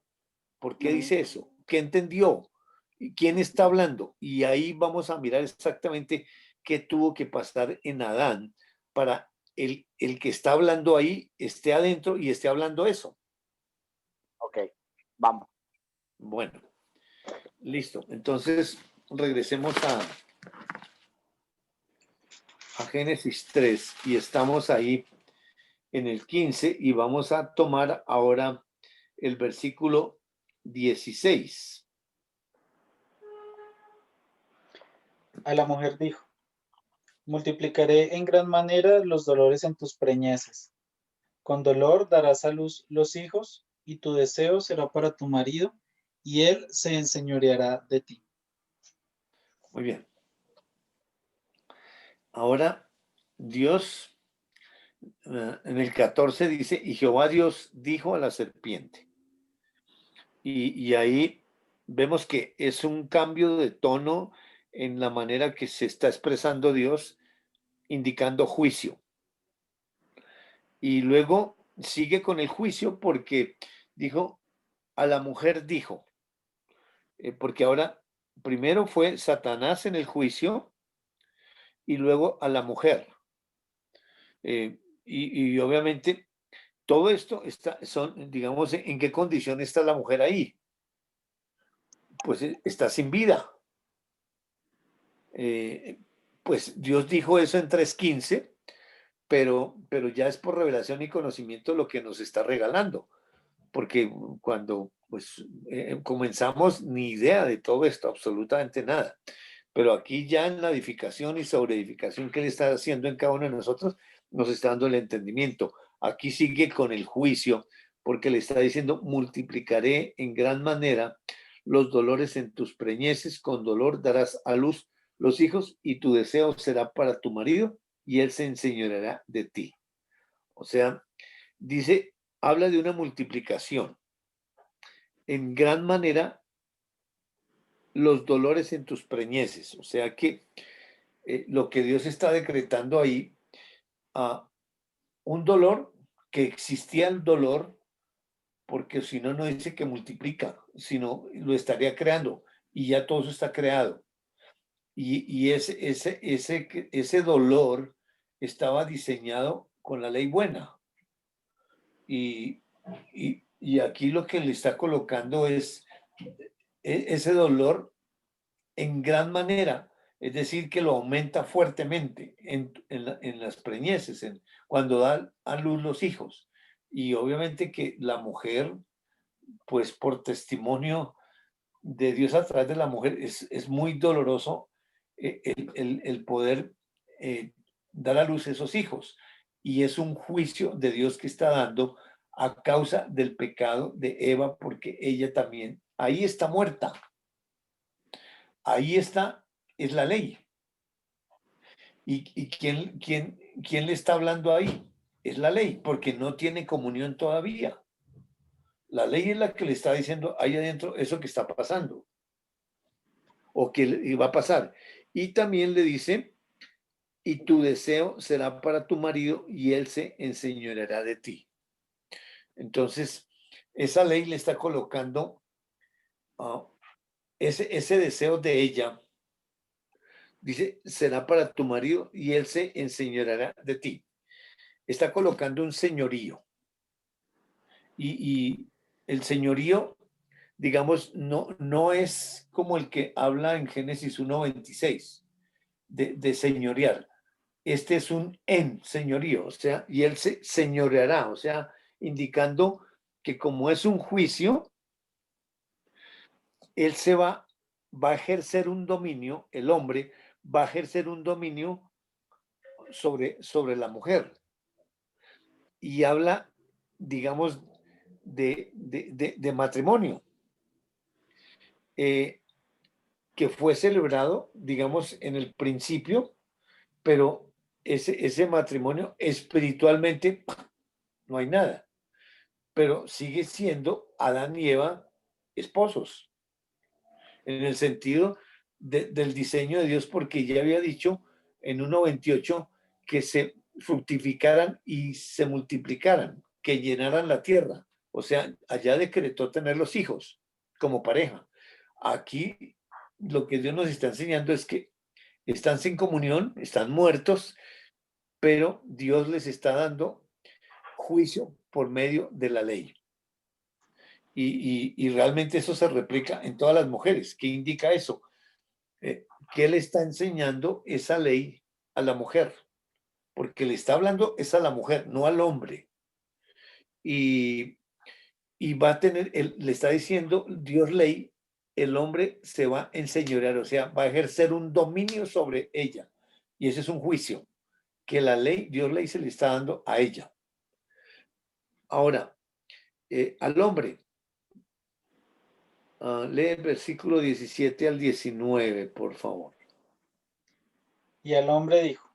¿Por qué dice eso? ¿Qué entendió? ¿Y quién está hablando? Y ahí vamos a mirar exactamente qué tuvo que pasar en Adán para el que está hablando ahí esté adentro y esté hablando eso. ok, vamos. Bueno, listo. Entonces, regresemos a Génesis 3 y estamos ahí en el 15 y vamos a tomar ahora el versículo 16. A la mujer dijo: multiplicaré en gran manera los dolores en tus preñeces. Con dolor darás a luz los hijos, y tu deseo será para tu marido, y él se enseñoreará de ti. Muy bien. Ahora, Dios, en el 14 dice, y Jehová Dios dijo a la serpiente. Y ahí vemos que es un cambio de tono en la manera que se está expresando Dios, indicando juicio. Y luego sigue con el juicio porque dijo, a la mujer dijo, porque ahora primero fue Satanás en el juicio y luego a la mujer. Y obviamente todo esto son, digamos, ¿en qué condición está la mujer ahí? Pues está sin vida. Pues Dios dijo eso en 3:15, pero ya es por revelación y conocimiento lo que nos está regalando, porque cuando pues comenzamos ni idea de todo esto, absolutamente nada. Pero aquí ya en la edificación y sobreedificación que Él está haciendo en cada uno de nosotros, nos está dando el entendimiento. Aquí sigue con el juicio, porque le está diciendo, multiplicaré en gran manera los dolores en tus preñeces, con dolor darás a luz los hijos, y tu deseo será para tu marido, y él se enseñoreará de ti. O sea, dice, habla de una multiplicación. En gran manera los dolores en tus preñeces. O sea que lo que Dios está decretando ahí, un dolor, que existía el dolor, porque si no, no dice que multiplica, sino lo estaría creando, y ya todo eso está creado. Y ese dolor estaba diseñado con la ley buena. Y aquí lo que le está colocando es ese dolor en gran manera, es decir, que lo aumenta fuertemente en las preñeces, cuando da a luz los hijos. Y obviamente que la mujer, pues por testimonio de Dios a través de la mujer, es muy doloroso el poder dar a luz esos hijos. Y es un juicio de Dios que está dando a causa del pecado de Eva, porque ella también, ahí está muerta. Ahí está, es la ley. ¿Y quién le está hablando ahí? Es la ley, porque no tiene comunión todavía. La ley es la que le está diciendo ahí adentro eso que está pasando, o que va a pasar. Y también le dice, y tu deseo será para tu marido, y él se enseñoreará de ti. Entonces, esa ley le está colocando ese deseo de ella. Dice, será para tu marido y él se enseñoreará de ti. Está colocando un señorío. Y el señorío, digamos, no es como el que habla en Génesis 1:26, de señorear. Este es un señorío, o sea, y él se señoreará, o sea, indicando que como es un juicio, él va a ejercer un dominio, el hombre va a ejercer un dominio sobre la mujer. Y habla, digamos, de matrimonio, que fue celebrado, digamos, en el principio, pero ese matrimonio espiritualmente no hay nada, pero sigue siendo Adán y Eva esposos, en el sentido del diseño de Dios, porque ya había dicho en 1:28 que se fructificaran y se multiplicaran, que llenaran la tierra. O sea, allá decretó tener los hijos como pareja. Aquí lo que Dios nos está enseñando es que están sin comunión, están muertos, pero Dios les está dando juicio por medio de la ley. Y realmente eso se replica en todas las mujeres. ¿Qué indica eso? ¿Qué le está enseñando esa ley a la mujer? Porque le está hablando es a la mujer, no al hombre. Y va a tener, le está diciendo Dios ley, el hombre se va a enseñorear, o sea, va a ejercer un dominio sobre ella. Y ese es un juicio que la ley, Dios ley se le está dando a ella. Ahora, al hombre, lee el versículo 17 al 19, por favor. Y el hombre dijo: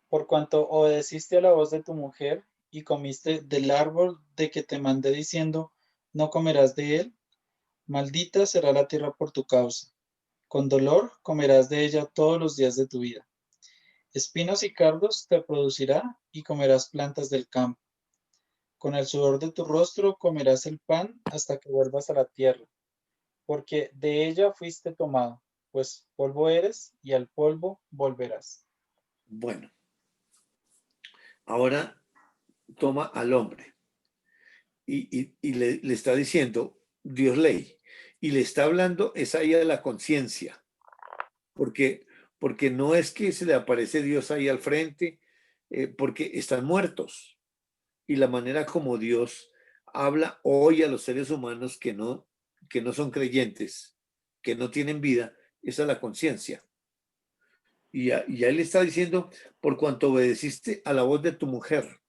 por cuanto obedeciste a la voz de tu mujer y comiste del árbol de que te mandé diciendo, no comerás de él, maldita será la tierra por tu causa. Con dolor comerás de ella todos los días de tu vida. Espinos y cardos te producirá y comerás plantas del campo. Con el sudor de tu rostro comerás el pan hasta que vuelvas a la tierra, porque de ella fuiste tomado, pues polvo eres y al polvo volverás. Bueno, ahora toma al hombre y le está diciendo Dios ley, y le está hablando es ahí a la conciencia, porque no es que se le aparece Dios ahí al frente, porque están muertos. Y la manera como Dios habla hoy a los seres humanos que no son creyentes, que no tienen vida, es a la conciencia. Y él está diciendo, por cuanto obedeciste a la voz de tu mujer.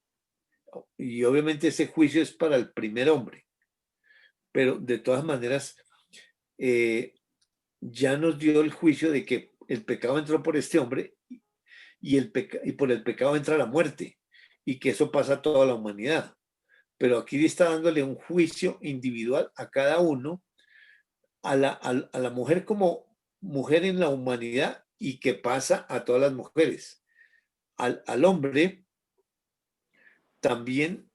Y obviamente ese juicio es para el primer hombre. Pero de todas maneras, ya nos dio el juicio de que el pecado entró por este hombre y por el pecado entra la muerte. Y que eso pasa a toda la humanidad. Pero aquí está dándole un juicio individual a cada uno, a la mujer como mujer en la humanidad y que pasa a todas las mujeres. Al hombre también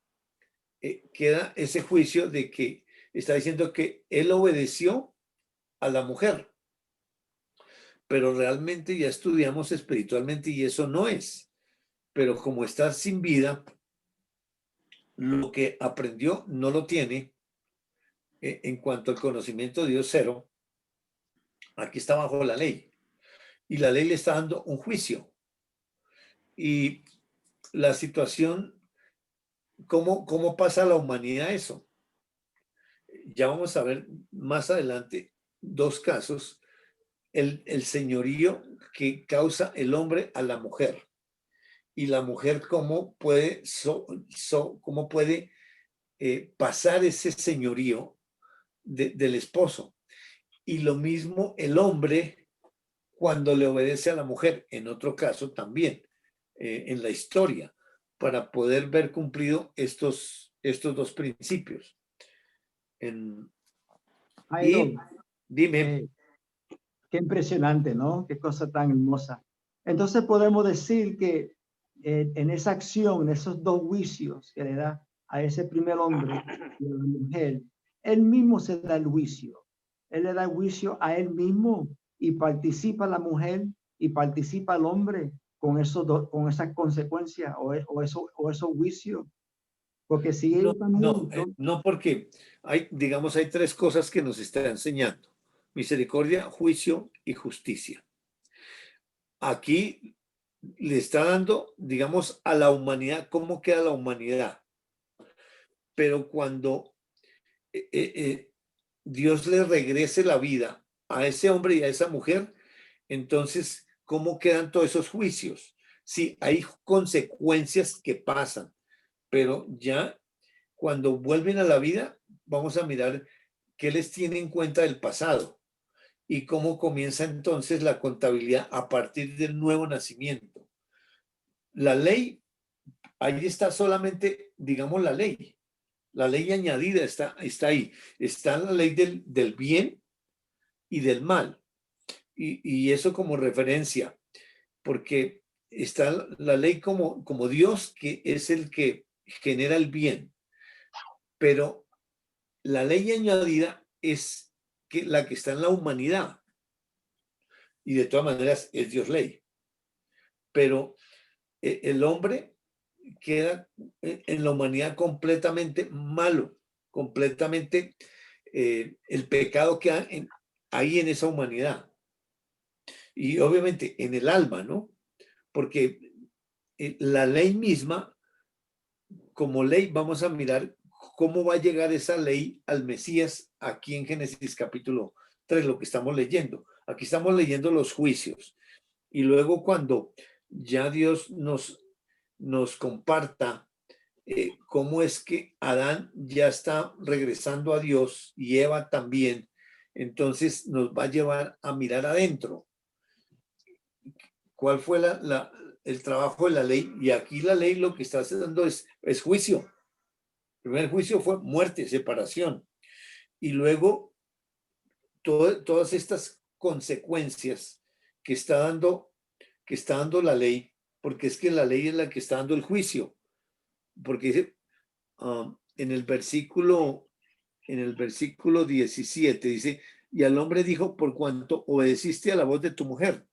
queda ese juicio de que está diciendo que él obedeció a la mujer, pero realmente ya estudiamos espiritualmente y eso no es. Pero como está sin vida, lo que aprendió no lo tiene en cuanto al conocimiento de Dios cero. Aquí está bajo la ley y la ley le está dando un juicio. Y la situación, ¿cómo pasa a la humanidad eso? Ya vamos a ver más adelante dos casos. El señorío que causa el hombre a la mujer y la mujer cómo puede, cómo puede pasar ese señorío del esposo. Y lo mismo el hombre cuando le obedece a la mujer, en otro caso también, en la historia, para poder ver cumplido estos dos principios. Y dime. Qué impresionante, ¿no? Qué cosa tan hermosa. Entonces podemos decir que en esa acción, en esos dos juicios que le da a ese primer hombre y a la mujer, él mismo se da el juicio. Él le da el juicio a él mismo y participa la mujer y participa el hombre con esas consecuencias o esos juicios. Porque si ellos no, porque hay tres cosas que nos está enseñando: misericordia, juicio y justicia. Aquí le está dando, digamos, a la humanidad cómo queda la humanidad. Pero cuando Dios le regrese la vida a ese hombre y a esa mujer, entonces cómo quedan todos esos juicios. Sí, hay consecuencias que pasan, pero ya cuando vuelven a la vida, vamos a mirar qué les tiene en cuenta del pasado y cómo comienza entonces la contabilidad a partir del nuevo nacimiento. La ley, ahí está solamente, digamos, la ley añadida está ahí, está la ley del bien y del mal, y eso como referencia, porque está la ley como Dios, que es el que genera el bien, pero la ley añadida es la que está en la humanidad, y de todas maneras es Dios ley, pero el hombre queda en la humanidad completamente malo, completamente el pecado queda ahí en esa humanidad. Y obviamente en el alma, ¿no? Porque la ley misma, como ley, vamos a mirar cómo va a llegar esa ley al Mesías aquí en Génesis capítulo 3, lo que estamos leyendo. Aquí estamos leyendo los juicios. Y luego cuando ya Dios nos comparta cómo es que Adán ya está regresando a Dios y Eva también, entonces nos va a llevar a mirar adentro. ¿Cuál fue el trabajo de la ley? Y aquí la ley lo que está haciendo es juicio. El primer juicio fue muerte, separación. Y luego todas estas consecuencias que está dando la ley, porque es que la ley es la que está dando el juicio. Porque dice, en el versículo 17 dice, y al hombre dijo, por cuanto obedeciste a la voz de tu mujer.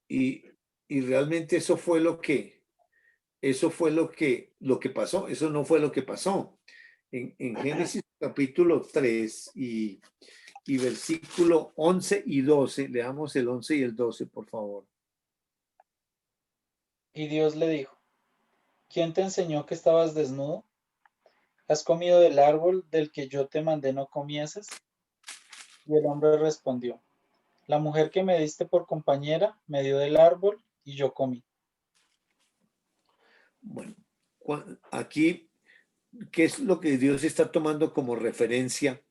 Y realmente eso fue lo que pasó. Eso no fue lo que pasó. En Génesis capítulo 3 y versículo 11 y 12, leamos el 11 y el 12, por favor. Y Dios le dijo, ¿quién te enseñó que estabas desnudo? ¿Has comido del árbol del que yo te mandé no comieses? Y el hombre respondió, la mujer que me diste por compañera me dio del árbol y yo comí. Bueno, aquí, ¿qué es lo que Dios está tomando como referencia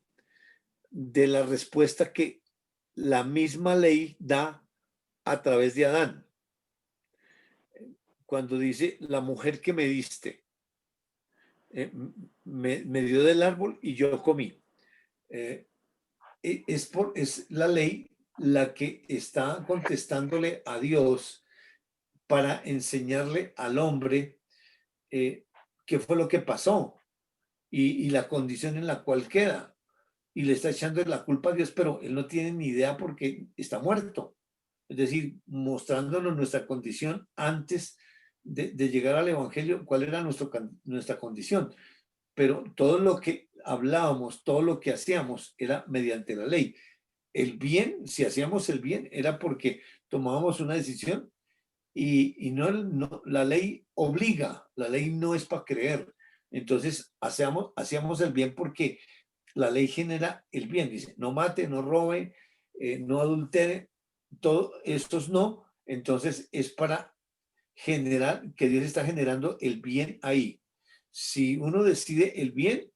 de la respuesta que la misma ley da a través de Adán? Cuando dice, la mujer que me diste me dio del árbol y yo comí. Es la ley la que está contestándole a Dios para enseñarle al hombre qué fue lo que pasó y la condición en la cual queda. Y le está echando la culpa a Dios, pero él no tiene ni idea porque está muerto. Es decir, mostrándonos nuestra condición antes de llegar al Evangelio, cuál era nuestra condición. Pero todo lo que hablábamos, todo lo que hacíamos era mediante la ley. El bien, si hacíamos el bien, era porque tomábamos una decisión y no, la ley obliga, la ley no es para creer. Entonces hacíamos el bien porque la ley genera el bien. Dice, no mate, no robe, no adultere, todo estos no. Entonces es para generar, que Dios está generando el bien ahí. Si uno decide el bien,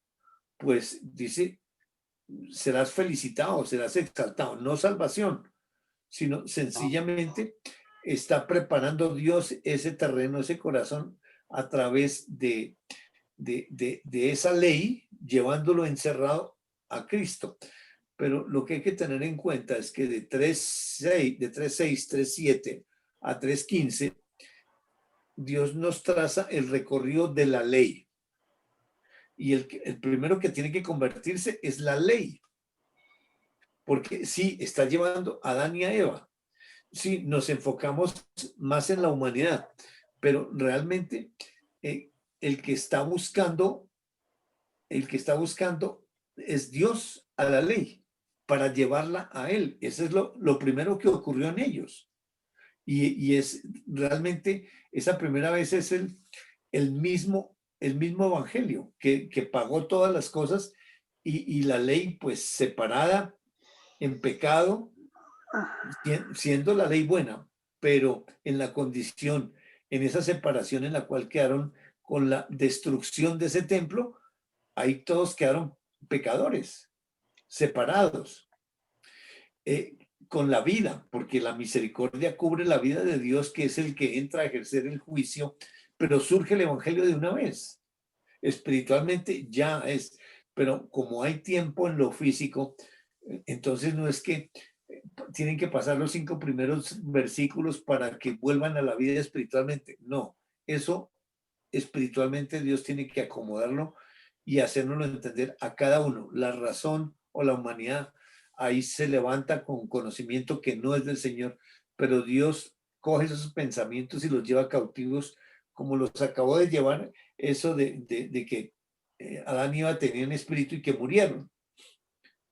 pues dice, serás felicitado, serás exaltado, no salvación, sino sencillamente está preparando Dios ese terreno, ese corazón a través de esa ley, llevándolo encerrado a Cristo. Pero lo que hay que tener en cuenta es que de 3.6, 3.7 a 3.15, Dios nos traza el recorrido de la ley. Y el primero que tiene que convertirse es la ley. Porque sí, está llevando a Adán y a Eva. Sí, nos enfocamos más en la humanidad, pero realmente el que está buscando es Dios a la ley para llevarla a él. Eso es lo primero que ocurrió en ellos. Y es realmente, esa primera vez es el mismo evangelio que pagó todas las cosas y la ley pues separada en pecado siendo la ley buena, pero en la condición, en esa separación en la cual quedaron con la destrucción de ese templo, ahí todos quedaron pecadores, separados, con la vida, porque la misericordia cubre la vida de Dios, que es el que entra a ejercer el juicio, pero surge el evangelio de una vez. Espiritualmente ya es, pero como hay tiempo en lo físico, entonces no es que tienen que pasar los 5 primeros versículos para que vuelvan a la vida espiritualmente. No, eso espiritualmente Dios tiene que acomodarlo y hacernos entender a cada uno. La razón o la humanidad ahí se levanta con conocimiento que no es del Señor, pero Dios coge esos pensamientos y los lleva cautivos, como los acabó de llevar eso de que Adán y Eva tenían espíritu y que murieron.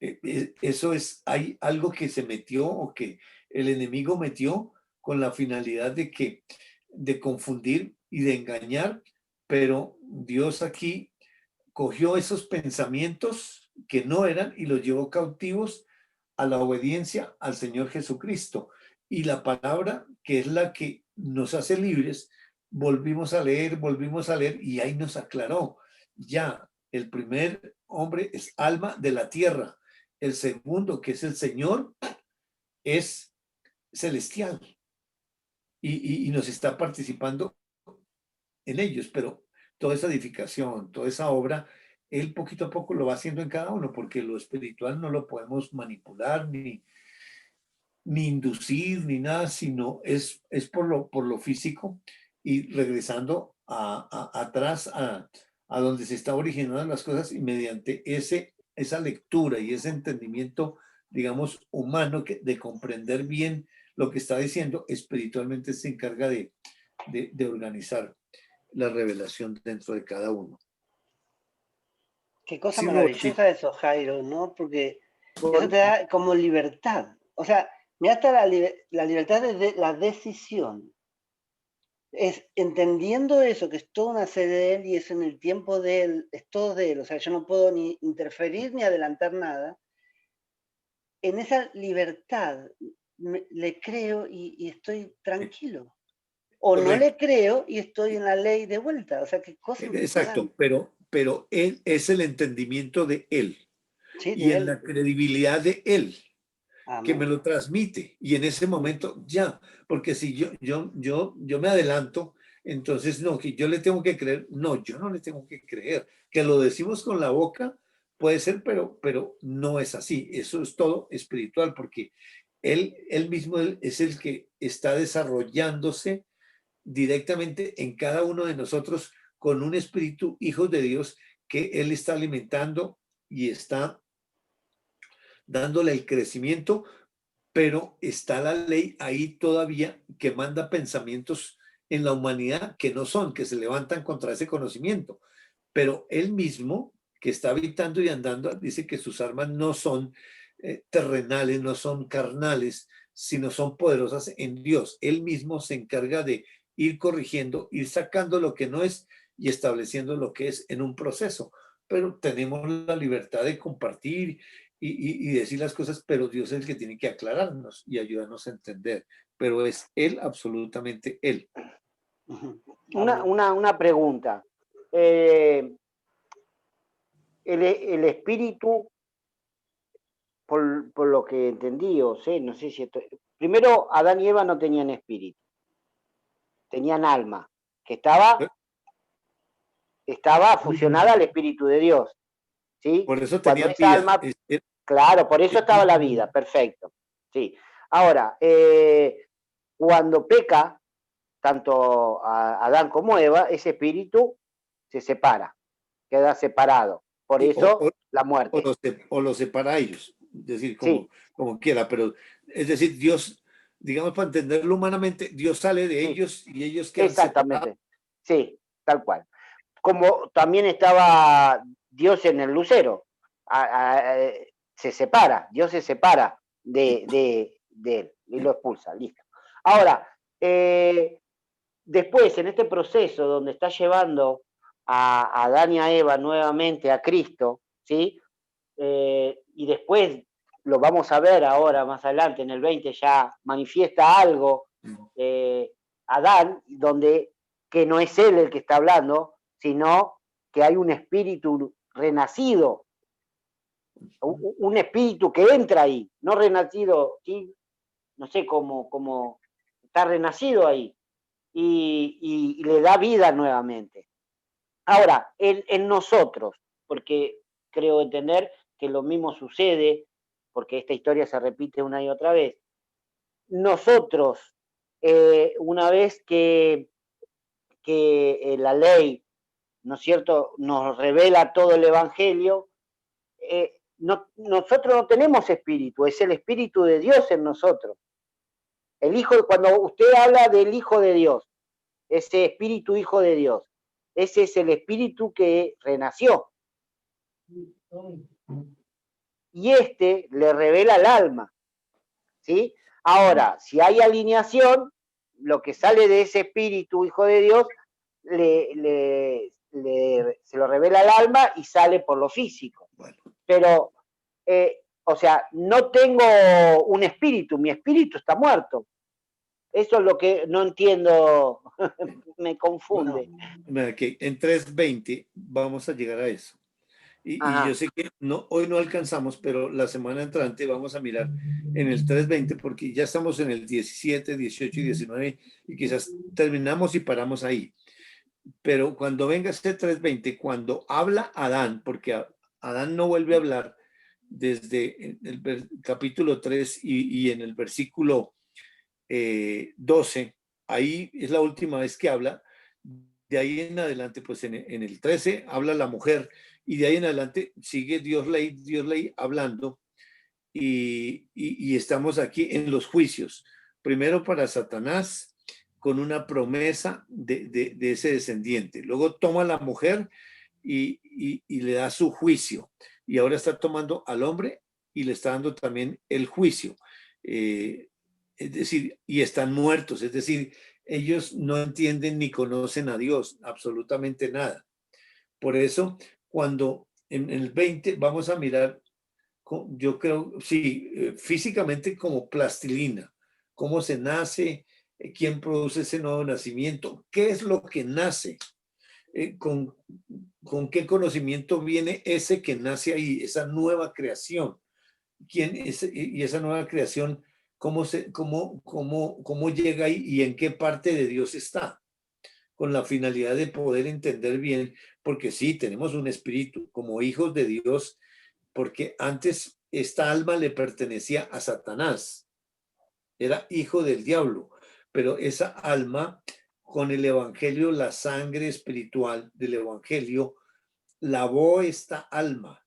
Eso es, hay algo que se metió o que el enemigo metió con la finalidad de confundir y de engañar, pero Dios aquí cogió esos pensamientos que no eran y los llevó cautivos a la obediencia al Señor Jesucristo. Y la palabra, que es la que nos hace libres, volvimos a leer y ahí nos aclaró. Ya, el primer hombre es alma de la tierra. El segundo, que es el Señor, es celestial. Y nos está participando en ellos, pero toda esa edificación, toda esa obra, él poquito a poco lo va haciendo en cada uno, porque lo espiritual no lo podemos manipular, ni inducir, ni nada, sino es por lo físico. Y regresando atrás a donde se está originando las cosas, y mediante esa lectura y ese entendimiento, digamos, humano, de comprender bien lo que está diciendo, espiritualmente se encarga de organizar la revelación dentro de cada uno. Qué cosa Sí, maravillosa eso, Jairo, ¿no? Porque eso te da como libertad. O sea, me hasta la libertad de la decisión. Es entendiendo eso, que es todo una sede de él y es en el tiempo de él, es todo de él. O sea, yo no puedo ni interferir ni adelantar nada. En esa libertad le creo y estoy tranquilo. O correcto. no le creo y estoy en la ley de vuelta. O sea, qué cosa Exacto, pero él es el entendimiento de él, sí, y de en él. la credibilidad de él, que me Amén. lo transmite, y en ese momento ya, porque si yo me adelanto, entonces no, que yo le tengo que creer, no, yo no le tengo que creer, que lo decimos con la boca, puede ser, pero no es así, eso es todo espiritual, porque él mismo es el que está desarrollándose directamente en cada uno de nosotros con un espíritu, hijos de Dios, que Él está alimentando y está dándole el crecimiento, pero está la ley ahí todavía que manda pensamientos en la humanidad que no son, que se levantan contra ese conocimiento. Pero Él mismo, que está habitando y andando, dice que sus armas no son terrenales, no son carnales, sino son poderosas en Dios. Él mismo se encarga de ir corrigiendo, ir sacando lo que no es y estableciendo lo que es en un proceso. Pero tenemos la libertad de compartir y decir las cosas, pero Dios es el que tiene que aclararnos y ayudarnos a entender. Pero es Él, absolutamente Él. Una pregunta. El espíritu, por lo que entendí, o sé, no sé si esto... Primero, Adán y Eva no tenían espíritu, tenían alma, que estaba fusionada al espíritu de Dios, ¿sí? Por eso Cuando tenían esa vida. alma, claro, por eso estaba la vida, perfecto, sí. Ahora, cuando peca, tanto Adán como Eva, ese espíritu se separa, queda separado, por eso la muerte. O lo separa a ellos, es decir, Sí. como quiera, pero es decir, Dios, digamos, para entenderlo humanamente, Dios sale de ellos y ellos quedan separados. Exactamente, sí, tal cual. Como también estaba Dios en el lucero, se separa, Dios se separa de él y lo expulsa, listo. Ahora, después, en este proceso donde está llevando a Adán y a Eva nuevamente a Cristo, ¿sí? Y después lo vamos a ver ahora más adelante, en el 20 ya manifiesta algo Adán, donde que no es él el que está hablando, sino que hay un espíritu renacido, un espíritu que entra ahí, no renacido, ¿sí? No sé cómo está renacido ahí, y le da vida nuevamente. Ahora, en nosotros, porque creo entender que lo mismo sucede, porque esta historia se repite una y otra vez, nosotros, una vez que la ley, ¿no es cierto?, nos revela todo el Evangelio, nosotros no tenemos espíritu, es el Espíritu de Dios en nosotros. El Hijo, cuando usted habla del Hijo de Dios, ese Espíritu Hijo de Dios, ese es el Espíritu que renació. Y le revela el alma, ¿sí? Ahora, si hay alineación, lo que sale de ese Espíritu Hijo de Dios se lo revela al alma y sale por lo físico. Bueno. Pero, o sea, no tengo un espíritu, mi espíritu está muerto. Eso es lo que no entiendo, me confunde. Bueno, que en 3:20 vamos a llegar a eso. Y yo sé que hoy no alcanzamos, pero la semana entrante vamos a mirar en el 3:20, porque ya estamos en el 17, 18 y 19, y quizás terminamos y paramos ahí. Pero cuando venga este 3:20, cuando habla Adán, porque Adán no vuelve a hablar desde el capítulo 3 y en el versículo 12, ahí es la última vez que habla. De ahí en adelante, pues en el 13 habla la mujer, y de ahí en adelante sigue Dios ley hablando, y estamos aquí en los juicios. Primero para Satanás, con una promesa de ese descendiente. Luego toma a la mujer y le da su juicio. Y ahora está tomando al hombre y le está dando también el juicio. Es decir, y están muertos. Es decir, ellos no entienden ni conocen a Dios, absolutamente nada. Por eso, cuando en el 20 vamos a mirar, yo creo, sí, físicamente como plastilina, cómo se nace, quién produce ese nuevo nacimiento, qué es lo que nace, con qué conocimiento viene ese que nace ahí, esa nueva creación, quién es, y esa nueva creación, cómo llega ahí y en qué parte de Dios está, con la finalidad de poder entender bien, porque sí, tenemos un espíritu como hijos de Dios, porque antes esta alma le pertenecía a Satanás, era hijo del diablo, pero esa alma, con el evangelio, la sangre espiritual del evangelio, lavó esta alma,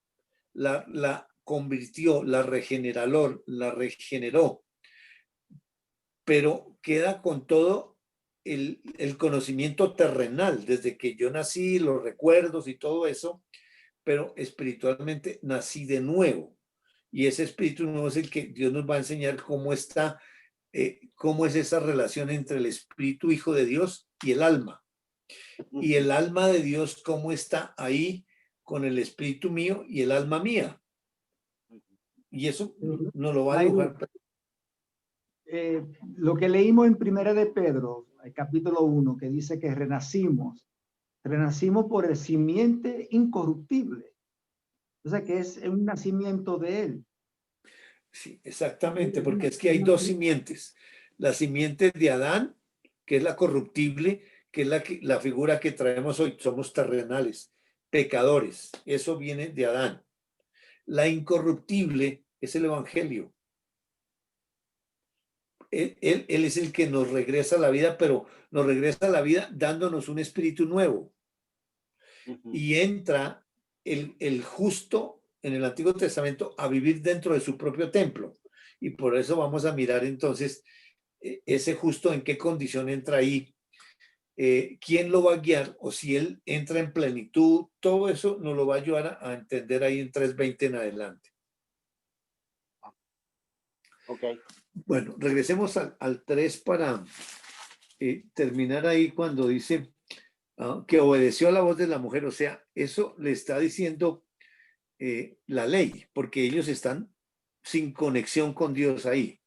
la convirtió, la regeneró, pero queda con todo el conocimiento terrenal, desde que yo nací, los recuerdos y todo eso, pero espiritualmente nací de nuevo. Y ese espíritu nuevo es el que Dios nos va a enseñar cómo está, cómo es esa relación entre el espíritu hijo de Dios y el alma. Y el alma de Dios, cómo está ahí con el espíritu mío y el alma mía. Y eso nos lo va a dibujar. Lo que leímos en Primera de Pedro, el capítulo 1, que dice que renacimos por el simiente incorruptible. O sea, que es un nacimiento de él. Sí, exactamente, porque es que hay dos simientes. La simiente de Adán, que es la corruptible, que es la figura que traemos hoy. Somos terrenales, pecadores. Eso viene de Adán. La incorruptible es el evangelio. Él es el que nos regresa a la vida, pero nos regresa a la vida dándonos un espíritu nuevo. Y entra el justo en el Antiguo Testamento a vivir dentro de su propio templo. Y por eso vamos a mirar entonces ese justo en qué condición entra ahí, quién lo va a guiar, o si él entra en plenitud. Todo eso nos lo va a ayudar a entender ahí en 3:20 en adelante. Ok. Bueno, regresemos al 3 para terminar ahí cuando dice que obedeció a la voz de la mujer. O sea, eso le está diciendo la ley, porque ellos están sin conexión con Dios ahí.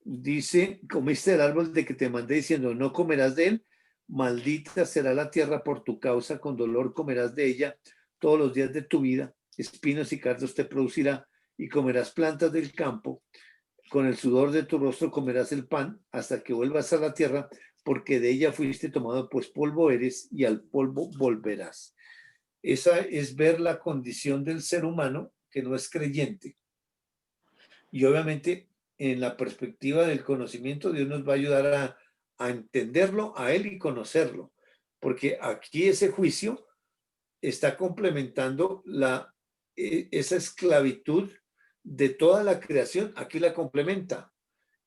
Dice, comiste el árbol de que te mandé diciendo, no comerás de él, maldita será la tierra por tu causa, con dolor comerás de ella todos los días de tu vida, espinos y cardos te producirá, y comerás plantas del campo, con el sudor de tu rostro comerás el pan, hasta que vuelvas a la tierra, porque de ella fuiste tomado, pues polvo eres, y al polvo volverás. Esa es ver la condición del ser humano que no es creyente. Y obviamente, en la perspectiva del conocimiento, Dios nos va a ayudar a entenderlo a Él y conocerlo. Porque aquí ese juicio está complementando esa esclavitud de toda la creación. Aquí la complementa,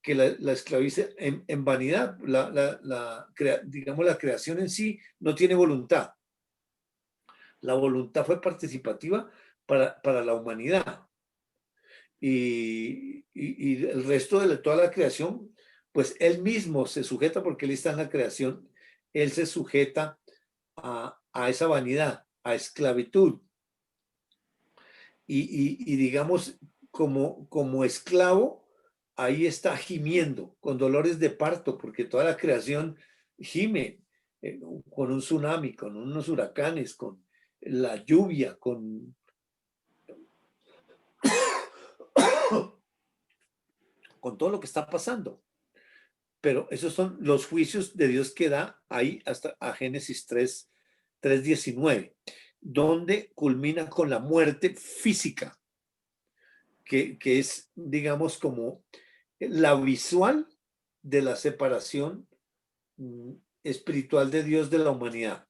que la esclaviza en vanidad. Digamos, la creación en sí no tiene voluntad. La voluntad fue participativa para la humanidad. Y el resto de toda la creación, pues él mismo se sujeta, porque él está en la creación, él se sujeta a esa vanidad, a esclavitud. Y digamos, como esclavo, ahí está gimiendo, con dolores de parto, porque toda la creación gime con un tsunami, con unos huracanes, con la lluvia, con todo lo que está pasando. Pero esos son los juicios de Dios que da ahí hasta a Génesis 3:19, donde culmina con la muerte física, que es, digamos, como la visual de la separación espiritual de Dios de la humanidad.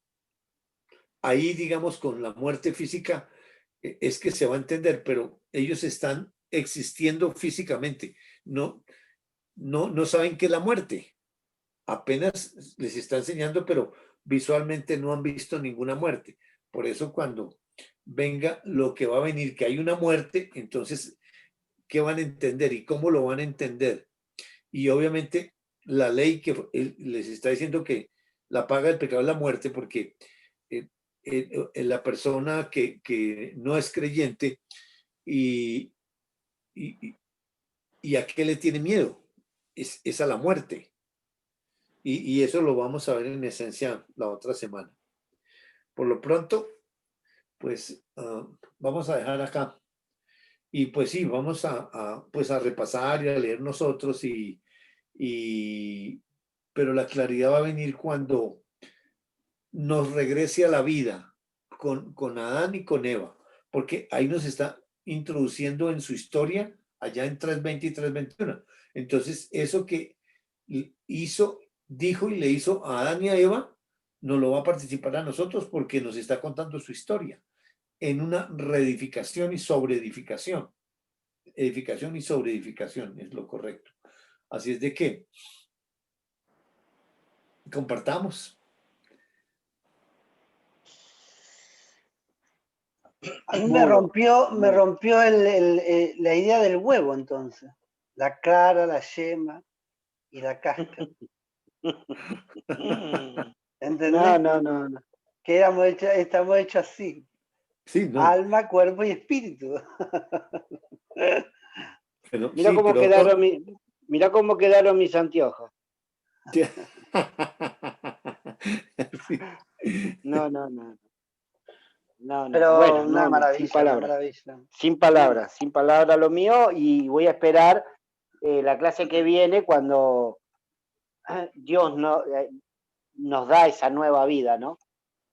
Ahí, digamos, con la muerte física es que se va a entender, pero ellos están existiendo físicamente. No saben qué es la muerte. Apenas les está enseñando, pero visualmente no han visto ninguna muerte. Por eso cuando venga lo que va a venir, que hay una muerte, entonces, ¿qué van a entender y cómo lo van a entender? Y obviamente la ley que les está diciendo que la paga del pecado es la muerte, porque la persona que no es creyente y a qué le tiene miedo es a la muerte. Y eso lo vamos a ver en esencia la otra semana. Por lo pronto, pues vamos a dejar acá. Y pues sí, vamos pues a repasar y a leer nosotros, pero la claridad va a venir cuando nos regrese a la vida con Adán y con Eva, porque ahí nos está introduciendo en su historia allá en 3:20 y 3:21. Entonces, eso que dijo y le hizo a Adán y a Eva, nos lo va a participar a nosotros, porque nos está contando su historia en una reedificación y sobreedificación. Edificación y sobreedificación es lo correcto. Así es de que compartamos. A mí me rompió la idea del huevo, entonces. La clara, la yema y la cáscara. ¿Entendés? No. Que estamos hechos así. Sí, no. Alma, cuerpo y espíritu. Pero, Mira, sí, cómo pero mira cómo quedaron mis anteojos. Sí. No. Pero bueno, una maravilla, sin palabras. una maravilla. Sin palabras lo mío, y voy a esperar la clase que viene, cuando Dios nos da esa nueva vida, ¿no?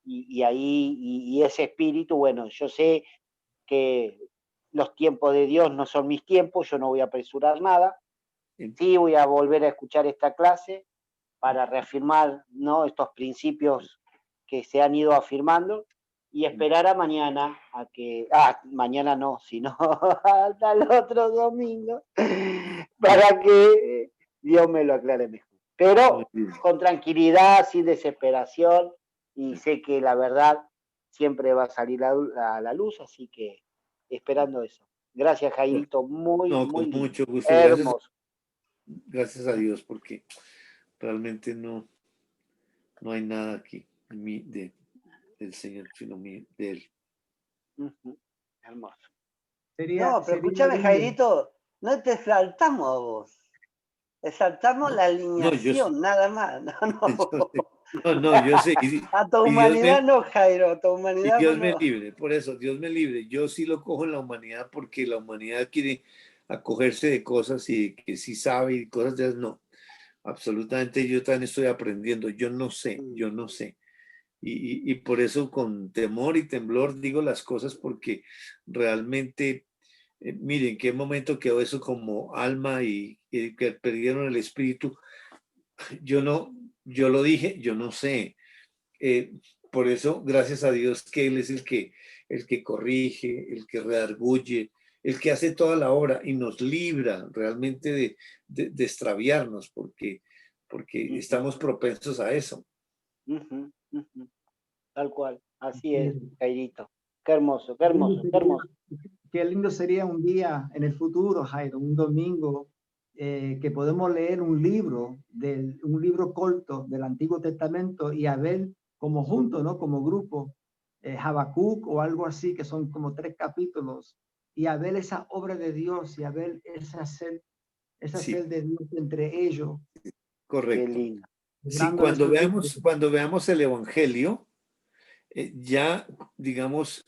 Y ahí, y ese espíritu, bueno, yo sé que los tiempos de Dios no son mis tiempos, yo no voy a apresurar nada. Sí, voy a volver a escuchar esta clase para reafirmar, ¿no?, estos principios que se han ido afirmando, y esperar a mañana mañana no, sino hasta el otro domingo, para que Dios me lo aclare mejor. Pero con tranquilidad, sin desesperación, y sé que la verdad siempre va a salir a la luz, así que esperando eso. Gracias, Jairito, muy con mucho gusto. hermoso. Gracias a Dios, porque realmente no hay nada aquí del Señor, sino de Él. Hermoso. No, pero escúchame, Jairito, no te exaltamos a vos. Exaltamos la alineación, nada más. Yo sé. A tu humanidad no, Jairo, a tu humanidad Dios me no. libre, por eso, Dios me libre. Yo sí lo cojo en la humanidad porque la humanidad quiere acogerse de cosas y que sí sabe y cosas de esas no. Absolutamente, yo también estoy aprendiendo. Yo no sé. Y por eso con temor y temblor digo las cosas porque realmente, miren, qué momento quedó eso como alma y que perdieron el espíritu. Yo lo dije, yo no sé. Por eso, gracias a Dios que Él es el que corrige, el que redarguye, el que hace toda la obra y nos libra realmente de extraviarnos porque estamos propensos a eso. Tal cual, así es, Jairito. Qué hermoso, qué hermoso, qué hermoso. Qué lindo sería un día en el futuro, Jairo, un domingo, que podemos leer un libro corto del Antiguo Testamento y a ver como juntos, ¿no? Como grupo, Habacuc o algo así, que son como 3 capítulos, y a ver esa obra de Dios y a ver esa sed de Dios entre ellos. Correcto. Qué lindo. Sí, cuando veamos el Evangelio, ya, digamos,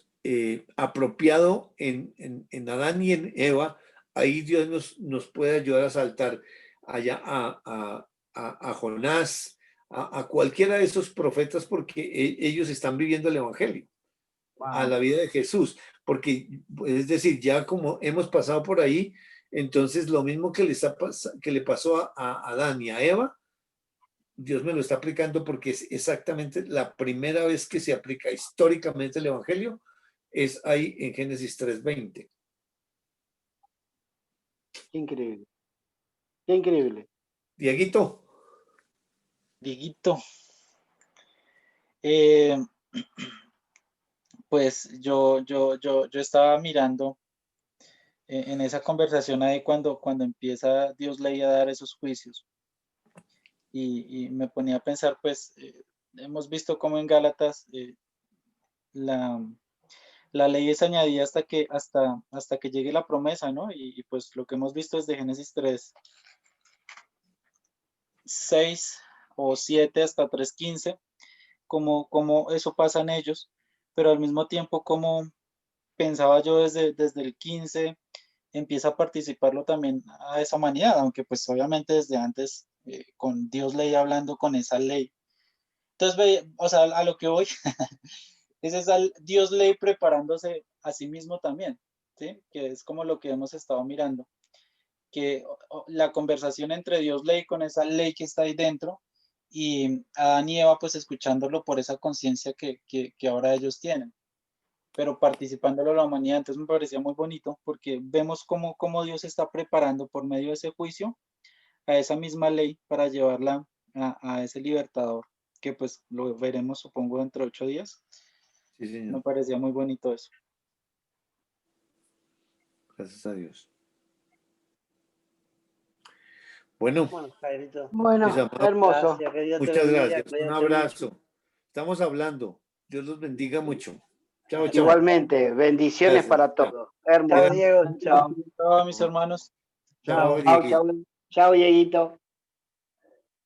apropiado en Adán y en Eva, ahí Dios nos puede ayudar a saltar allá a Jonás, a cualquiera de esos profetas, porque ellos están viviendo el Evangelio, a la vida de Jesús, porque es decir, ya como hemos pasado por ahí, entonces lo mismo que le pasó a Adán y a Eva, Dios me lo está aplicando porque es exactamente la primera vez que se aplica históricamente el Evangelio, es ahí en Génesis 3:20. Qué increíble. Qué increíble. Dieguito. Pues yo estaba mirando en esa conversación ahí cuando empieza Dios ley a dar esos juicios y me ponía a pensar, pues hemos visto cómo en Gálatas la ley es añadida hasta que llegue la promesa, ¿no? Y pues lo que hemos visto desde Génesis 3:6 o 7 hasta 3:15, como eso pasa en ellos, pero al mismo tiempo como pensaba yo desde el 15 empieza a participarlo también a esa humanidad, aunque pues obviamente desde antes con Dios ley hablando con esa ley. Entonces, o sea, a lo que voy es esa Dios ley preparándose a sí mismo también, ¿sí? Que es como lo que hemos estado mirando, que la conversación entre Dios ley con esa ley que está ahí dentro y Adán y Eva pues escuchándolo por esa conciencia que ahora ellos tienen, pero participándolo a la humanidad. Entonces me parecía muy bonito porque vemos cómo Dios está preparando por medio de ese juicio a esa misma ley para llevarla a ese libertador, que pues lo veremos supongo dentro de 8 días. Sí, señor. Me parecía muy bonito eso. Gracias a Dios. Bueno, Jairito. Bueno, hermoso. Gracias, que Dios te muchas bendiga, gracias. Un cuídate abrazo. mucho. Estamos hablando. Dios los bendiga mucho. Chao, chao. Igualmente, bendiciones Gracias. para todos. Chao, Hermoso. Diego. Chao. Chao, mis hermanos. Chao, Chao, Dieguito. chao, Dieguito.